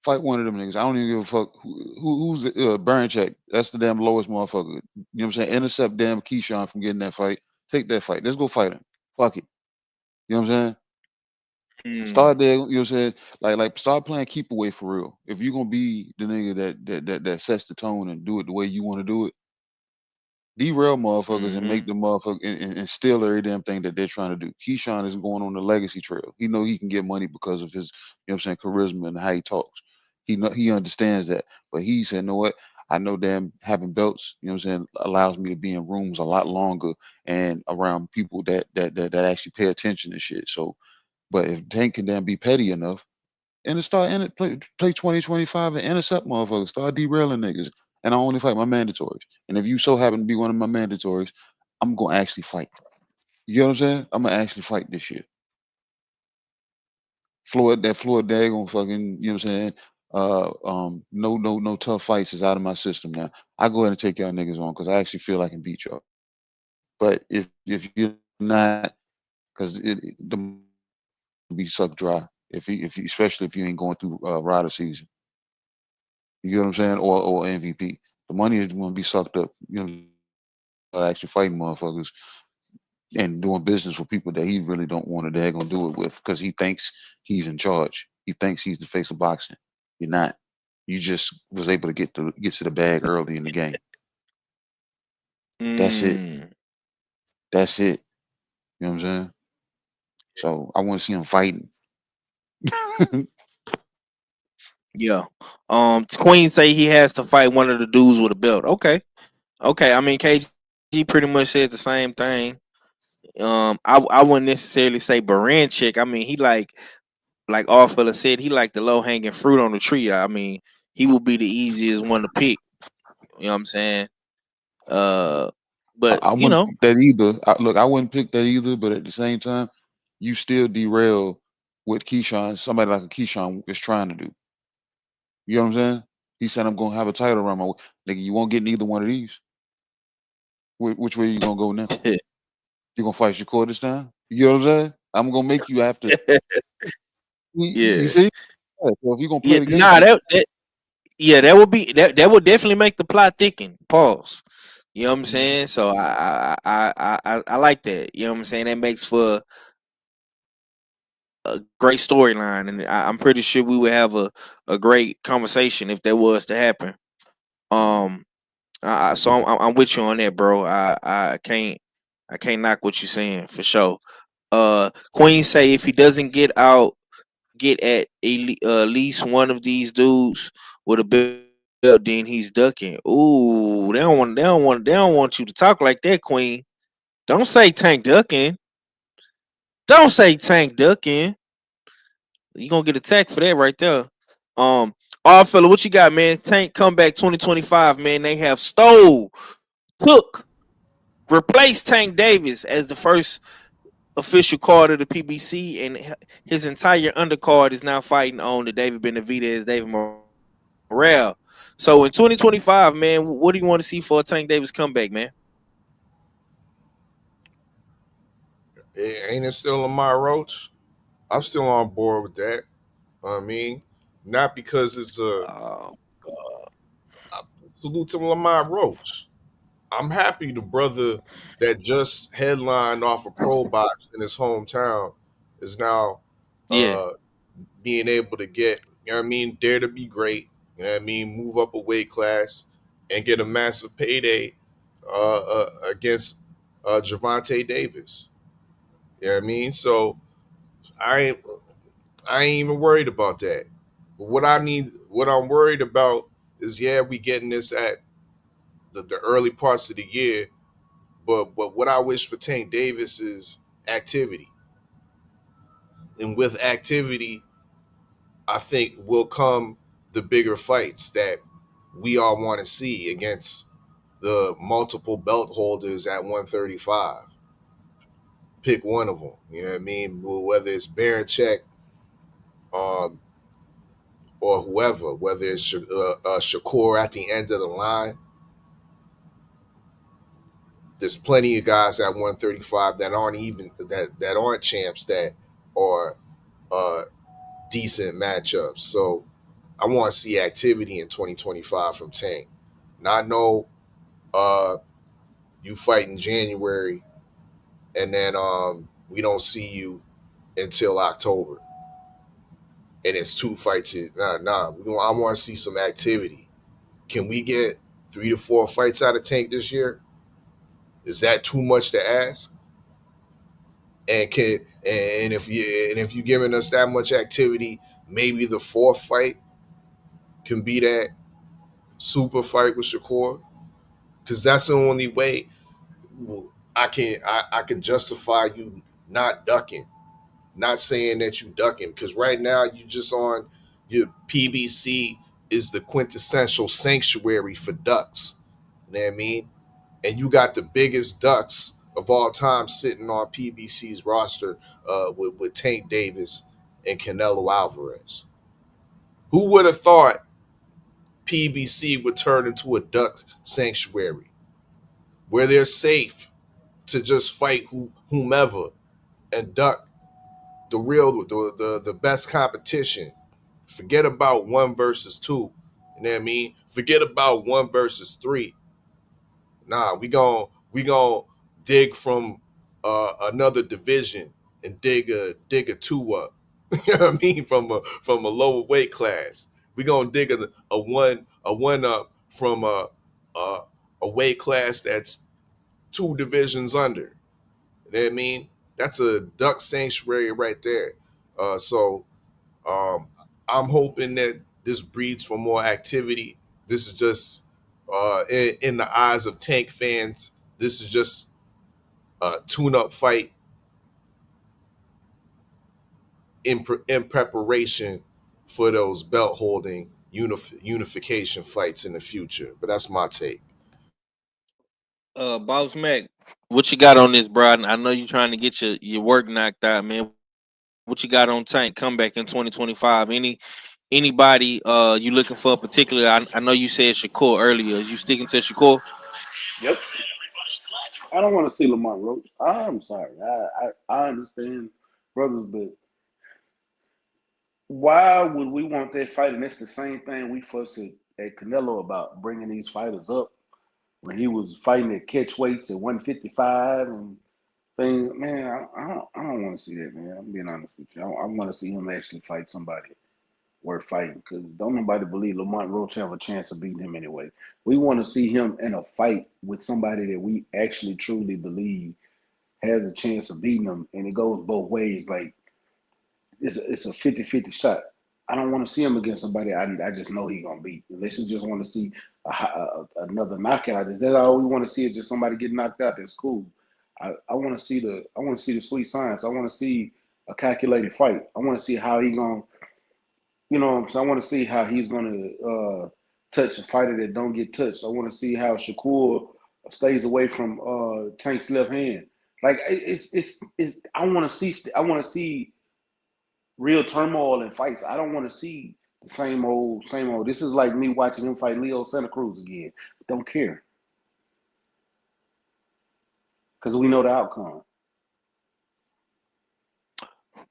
Fight one of them niggas. I don't even give a fuck who's Burn Check. That's the damn lowest motherfucker. You know what I'm saying? Intercept damn Keyshawn from getting that fight. Take that fight. Let's go fight him. Fuck it. You know what I'm saying? Mm, Start there, you know what I'm saying? Like start playing keep away for real. If you're gonna be the nigga that sets the tone and do it the way you want to do it, derail motherfuckers and mm-hmm. make the motherfucker and steal every damn thing that they're trying to do. Keyshawn is going on the legacy trail. He know he can get money because of his, you know what I'm saying, charisma and how he talks. He understands that. But he said, know what? I know damn having belts, you know what I'm saying, allows me to be in rooms a lot longer and around people that actually pay attention to shit. So but if Tank can damn be petty enough and to start in it, play 2025 and intercept motherfuckers, start derailing niggas. And I only fight my mandatories. And if you so happen to be one of my mandatories, I'm gonna actually fight. You know what I'm saying? I'm gonna actually fight this shit. Floyd daggone fucking, you know what I'm saying? No tough fights is out of my system now. I go ahead and take y'all niggas on because I actually feel I can beat y'all. But if you're not, because the money is gonna be sucked dry if you especially if you ain't going through rider season. You get what I'm saying? Or MVP. The money is going to be sucked up. You know, actually fighting motherfuckers and doing business with people that he really don't want to daggone do it with because he thinks he's in charge. He thinks he's the face of boxing. You're not. You just was able to get to the bag early in the game. That's it. Mm, That's it. You know what I'm saying? So I want to see him fighting. yeah. Queen say he has to fight one of the dudes with a belt. Okay. Okay. I mean KG pretty much said the same thing. I wouldn't necessarily say Baranchik. I mean, he like all fella said, he like the low hanging fruit on the tree. I mean, he will be the easiest one to pick. You know what I'm saying? Uh, but I you wouldn't know, pick that either. Look, I wouldn't pick that either. But at the same time, you still derail what Keyshawn, somebody like a Keyshawn, is trying to do. You know what I'm saying? He said, "I'm gonna have a title around my nigga. You won't get neither one of these. Which way you gonna go now? You gonna fight Shakur this time? You know what I'm saying? I'm gonna make you have to. You yeah, see? Yeah, so if you gonna play yeah. the game, Nah, that yeah, that would be that would definitely make the plot thicken. Pause. You know what I'm Mhm. saying? So I like that. You know what I'm saying? That makes for a great storyline, and I'm pretty sure we would have a great conversation if that was to happen. Um, so I'm with you on that, bro. I can't knock what you're saying for sure. Queen say if he doesn't get at least one of these dudes with a belt, then he's ducking. Ooh, they don't want you to talk like that, Queen. Don't say Tank ducking. Don't say Tank ducking. You gonna get attacked for that right there. All fella, what you got, man? Tank comeback 2025, man. They have took, replaced Tank Davis as the first official card of the PBC, and his entire undercard is now fighting on the David Benavidez, David Morrell. So in 2025, man, what do you want to see for a Tank Davis comeback, man? Ain't it still Lamar Roach? I'm still on board with that. I mean, not because it's Oh, a salute to Lamar Roach. I'm happy the brother that just headlined off a pro box in his hometown is now yeah. uh, being able to get, you know what I mean, dare to be great, you know what I mean, move up a weight class and get a massive payday against Javante Davis. You know what I mean? So I ain't I ain't even worried about that. But what I'm worried about is yeah, we getting this at the early parts of the year, but what I wish for Tank Davis is activity. And with activity, I think will come the bigger fights that we all want to see against the multiple belt holders at 135. Pick one of them. You know what I mean? Whether it's Barichek, um, or whoever, whether it's Shakur at the end of the line. There's plenty of guys at 135 that aren't even that aren't champs that are uh, decent matchups. So I want to see activity in 2025 from Tank. Not know uh, you fight in January and then we don't see you until October. And it's 2 fights. Nah. I want to see some activity. Can we get 3 to 4 fights out of Tank this year? Is that too much to ask? And if you're giving us that much activity, maybe the 4th fight can be that super fight with Shakur, because that's the only way I can justify you not ducking. Not saying that you ducking, because right now you just on your PBC is the quintessential sanctuary for ducks. You know what I mean? And you got the biggest ducks of all time sitting on PBC's roster with Tank Davis and Canelo Alvarez. Who would have thought PBC would turn into a duck sanctuary where they're safe to just fight whomever and duck the best competition. Forget about 1 versus 2. You know what I mean? Forget about 1 versus 3. Nah, we gon' dig from another division and dig a 2 up. You know what I mean? From a lower weight class. We gonna dig a one up from a weight class that's 2 divisions under. You know what I mean? That's a duck sanctuary right there. So I'm hoping that this breeds for more activity. This is just in the eyes of Tank fans. This is just a tune-up fight in preparation for those belt holding unification fights in the future. But that's my take. Boss Mac, what you got on this, bro? I know you're trying to get your work knocked out, man. What you got on Tank comeback in 2025? Anybody you looking for particular? I know you said Shakur earlier. Is you sticking to Shakur? Yep. I don't want to see Lamont Roach. I'm sorry. I understand, brothers, but why would we want that fight? And that's the same thing we fussed at Canelo about, bringing these fighters up when he was fighting at catch weights at 155 and things. Man, I don't want to see that, man. I'm being honest with you. I want to see him actually fight somebody worth fighting, because don't nobody believe Lamont Roach have a chance of beating him anyway. We want to see him in a fight with somebody that we actually truly believe has a chance of beating him, and it goes both ways. Like it's a 50-50 shot. I don't want to see him against somebody I just know he's gonna beat. Unless you just want to see another knockout. Is that all we want to see? Is just somebody get knocked out? That's cool. I want to see the sweet science. I want to see a calculated fight. I want to see how he gonna, so I want to see how he's gonna touch a fighter that don't get touched. I want to see how Shakur stays away from Tank's left hand. Like it's I want to see real turmoil and fights. I don't want to see the same old, same old. This is like me watching him fight Leo Santa Cruz again. Don't care, because we know the outcome.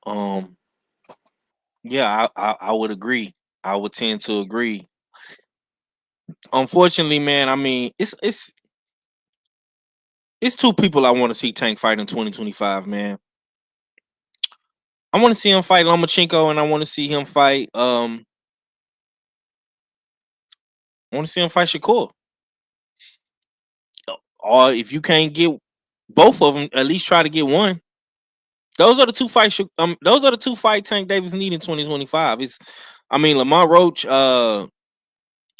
Um, yeah, I would agree. I would tend to agree. Unfortunately, man, I mean, it's 2 people I want to see Tank fight in 2025, man. I want to see him fight Lomachenko, and I want to see him fight I want to see him fight Shakur. Or if you can't get both of them, at least try to get one. Those are the 2 fights. Those are the 2 fight Tank Davis need in 2025. Lamont Roach.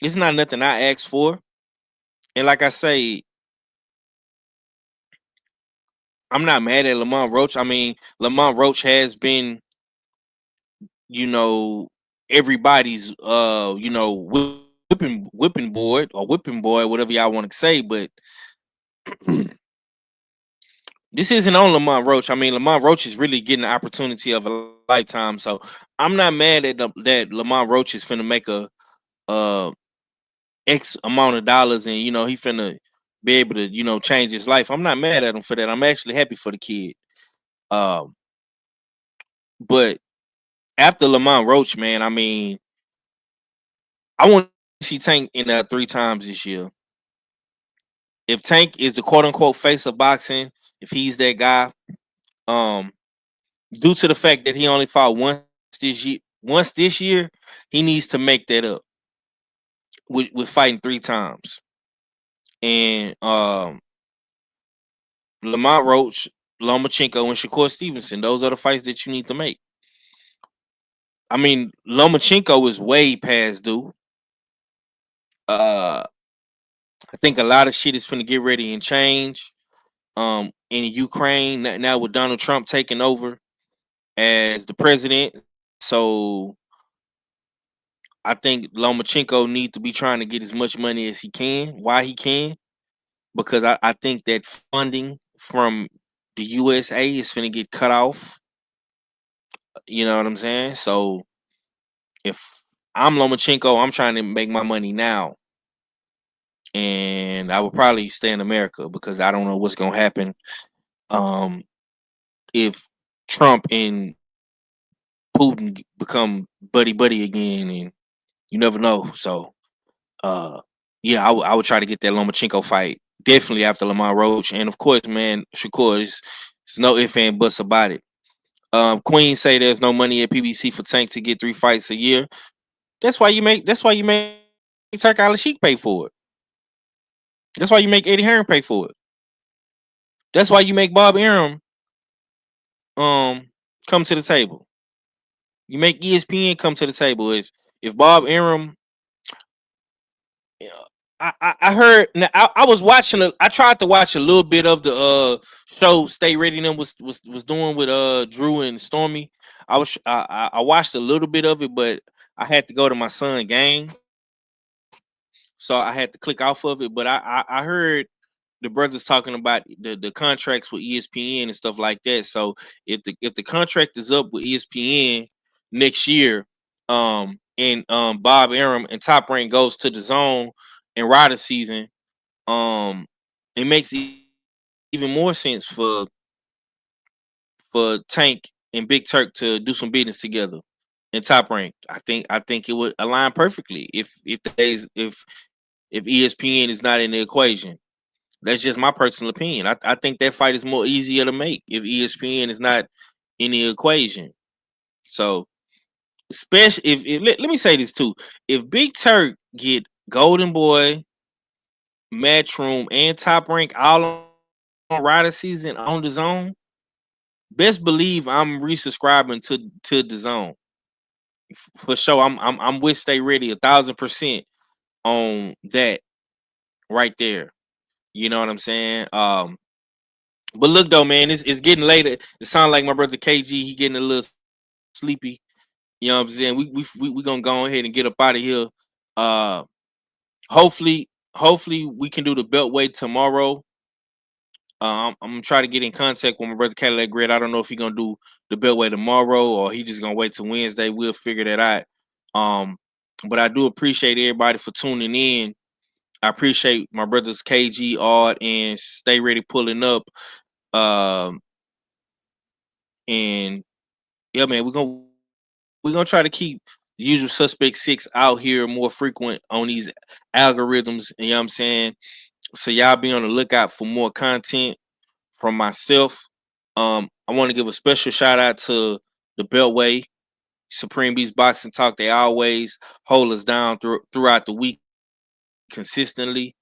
It's not nothing I asked for, and like I say, I'm not mad at Lamont Roach. I mean, Lamont Roach has been, you know, everybody's whipping board or whipping boy, whatever y'all want to say, but this isn't on Lamont Roach. I mean, Lamont Roach is really getting the opportunity of a lifetime. So I'm not mad at that Lamont Roach is finna make a X amount of dollars, and he finna be able to change his life. I'm not mad at him for that. I'm actually happy for the kid. Um, but after Lamont Roach, man, I mean, I want to see Tank in there 3 times this year. If Tank is the quote unquote face of boxing, if he's that guy, um, due to the fact that he only fought once this year, he needs to make that up with fighting 3 times. And Lamont Roach, Lomachenko, and Shakur Stevenson, those are the fights that you need to make. I mean, Lomachenko is way past due. I think a lot of shit is finna get ready and change. In Ukraine now with Donald Trump taking over as the president, so I think Lomachenko needs to be trying to get as much money as he can, while he can, because I think that funding from the USA is finna get cut off. You know what I'm saying? So if I'm Lomachenko, I'm trying to make my money now. And I would probably stay in America because I don't know what's gonna happen if Trump and Putin become buddy again, and you never know. So yeah, I would try to get that Lomachenko fight definitely after Lamont Roach, and of course, man, Shakur is no ifs and buts about it. Queen say there's no money at PBC for Tank to get 3 fights a year. That's why you make Turk Al Sheik pay for it. That's why you make Eddie Hearn pay for it. That's why you make Bob Arum come to the table. You make ESPN come to the table. If Bob Arum, I heard. Now, I was watching. I tried to watch a little bit of the show Stay Ready them was doing with Drew and Stormy. I watched a little bit of it, but I had to go to my son game, so I had to click off of it. But I heard the brothers talking about the contracts with ESPN and stuff like that. So if the contract is up with ESPN next year, and Bob Arum and Top Rank goes to the zone and Rider season, it makes even more sense for Tank and Big Turk to do some business together in Top Rank. I think it would align perfectly if ESPN is not in the equation. That's just my personal opinion. I think that fight is more easier to make if ESPN is not in the equation. So, especially let me say this too: if Big Turk get Golden Boy, Matchroom, and Top Rank all on Rider season on the zone, best believe I'm resubscribing to the zone for sure. I'm with Stay Ready 1,000% on that right there. You know what I'm saying? But look though, man, it's getting later. It sounds like my brother KG he getting a little sleepy. You know what I'm saying? We gonna go ahead and get up out of here. Uh, hopefully we can do the Beltway tomorrow. I'm gonna try to get in contact with my brother Cadillac Grid. I don't know if he's gonna do the Beltway tomorrow or he just gonna wait till Wednesday. We'll figure that out. But I do appreciate everybody for tuning in. I appreciate my brothers KG, Ard, and Stay Ready pulling up. Um, and yeah, man, we're gonna try to keep the usual suspect 6 out here more frequent on these algorithms. You know what I'm saying? So y'all be on the lookout for more content from myself. I want to give a special shout out to the Beltway, Supreme Beast Boxing Talk. They always hold us down throughout the week consistently.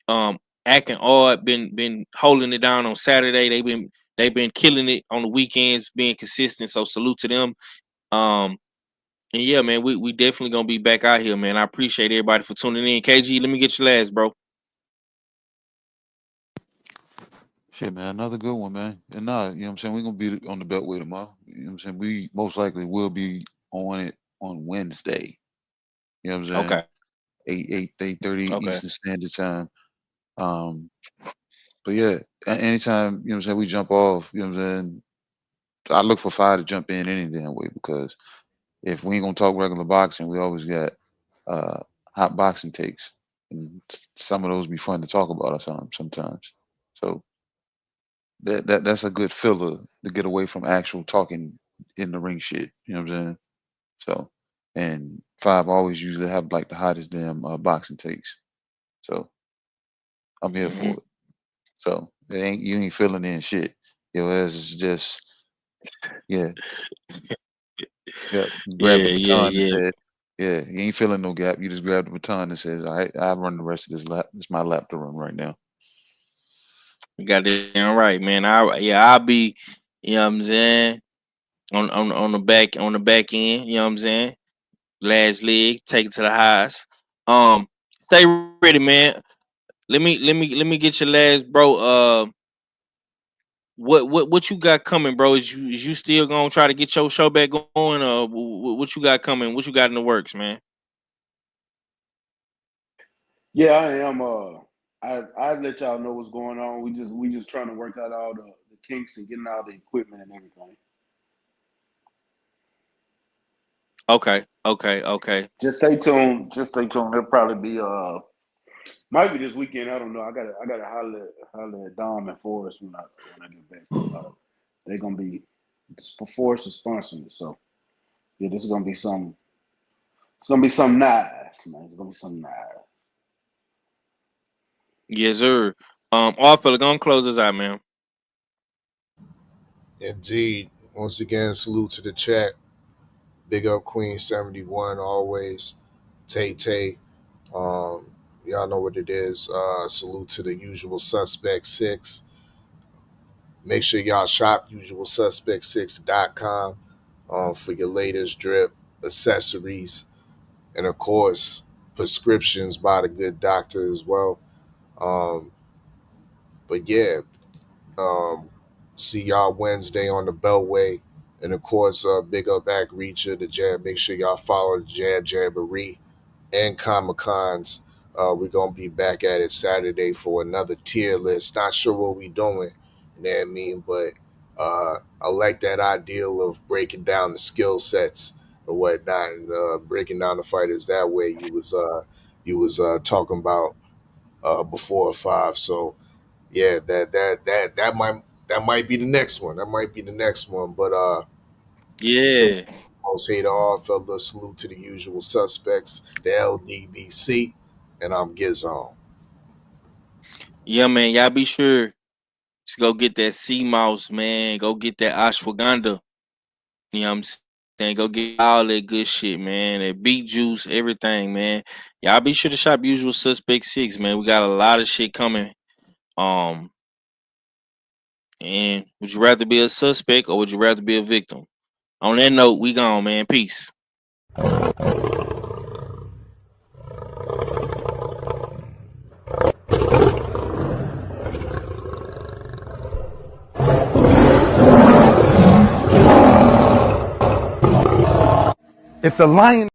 Ack and Odd been holding it down on Saturday. They've been killing it on the weekends, being consistent. So salute to them. And yeah, man, we definitely gonna be back out here, man. I appreciate everybody for tuning in. KG, let me get your last, bro. Shit, man, another good one, man. And you know what I'm saying? We're gonna be on the Beltway tomorrow. You know what I'm saying? We most likely will be on it on Wednesday. You know what I'm saying? Okay. 8:30 Okay. Eastern Standard Time. But yeah, anytime, you know what I'm saying, we jump off, you know what I'm saying, I look for Fire to jump in any damn way, because if we ain't gonna talk regular boxing, we always got hot boxing takes. And some of those be fun to talk about sometimes. So that's a good filler to get away from actual talking in the ring shit. You know what I'm saying? So, and Five always usually have like the hottest damn boxing takes. So I'm here Mm-hmm. for it. So you ain't filling in shit. Your ass is just yeah. Grab the baton and Yeah. said, yeah, you ain't filling no gap. You just grab the baton and says, all right, I'll run the rest of this lap. It's my lap to run right now. You got it right, man. I'll be, you know what I'm saying, on the back end, you know what I'm saying? Last leg, take it to the highs. Stay ready, man. Let me get your last, bro. What you got coming, bro? Is you still gonna try to get your show back going, or what you got coming? What you got in the works, man? Yeah, I am. I'd let y'all know what's going on. We just trying to work out all the kinks and getting all the equipment and everything. Okay. Just stay tuned. It'll probably be might be this weekend. I don't know. I gotta holler at Dom and Forrest when I get back. They're gonna be Forrest is sponsoring it, so yeah, this is gonna be some. It's gonna be something nice, man. It's gonna be something nice. Yes, sir. All fella, gonna close us out, man. Indeed. Once again, salute to the chat. Big up Queen 71 always. Tay Tay. Y'all know what it is. Salute to the usual suspect 6. Make sure y'all shop usualsuspect6.com for your latest drip, accessories, and of course, prescriptions by the good doctor as well. Um, but yeah, um, see y'all Wednesday on the Beltway. And of course, big up back Reacher, the Jab. Make sure y'all follow the Jabberee and Comic Cons. We're gonna be back at it Saturday for another tier list. Not sure what we doing, you know what I mean, but I like that ideal of breaking down the skill sets or whatnot, and breaking down the fighters that way. You was talking about before 5. So yeah, that might be the next one. That might be the next one. But for Yeah. most hater all fella, salute to the usual suspects, the LDBC, and I'm Gizon. Yeah, man. Y'all be sure to go get that sea mouse, man. Go get that ashwagandha. You know what I'm saying? Go get all that good shit, man. That beet juice, everything, man. Y'all be sure to shop Usual Suspect 6, man. We got a lot of shit coming. Um, and would you rather be a suspect or would you rather be a victim? On that note, we gone, man. Peace. If the lion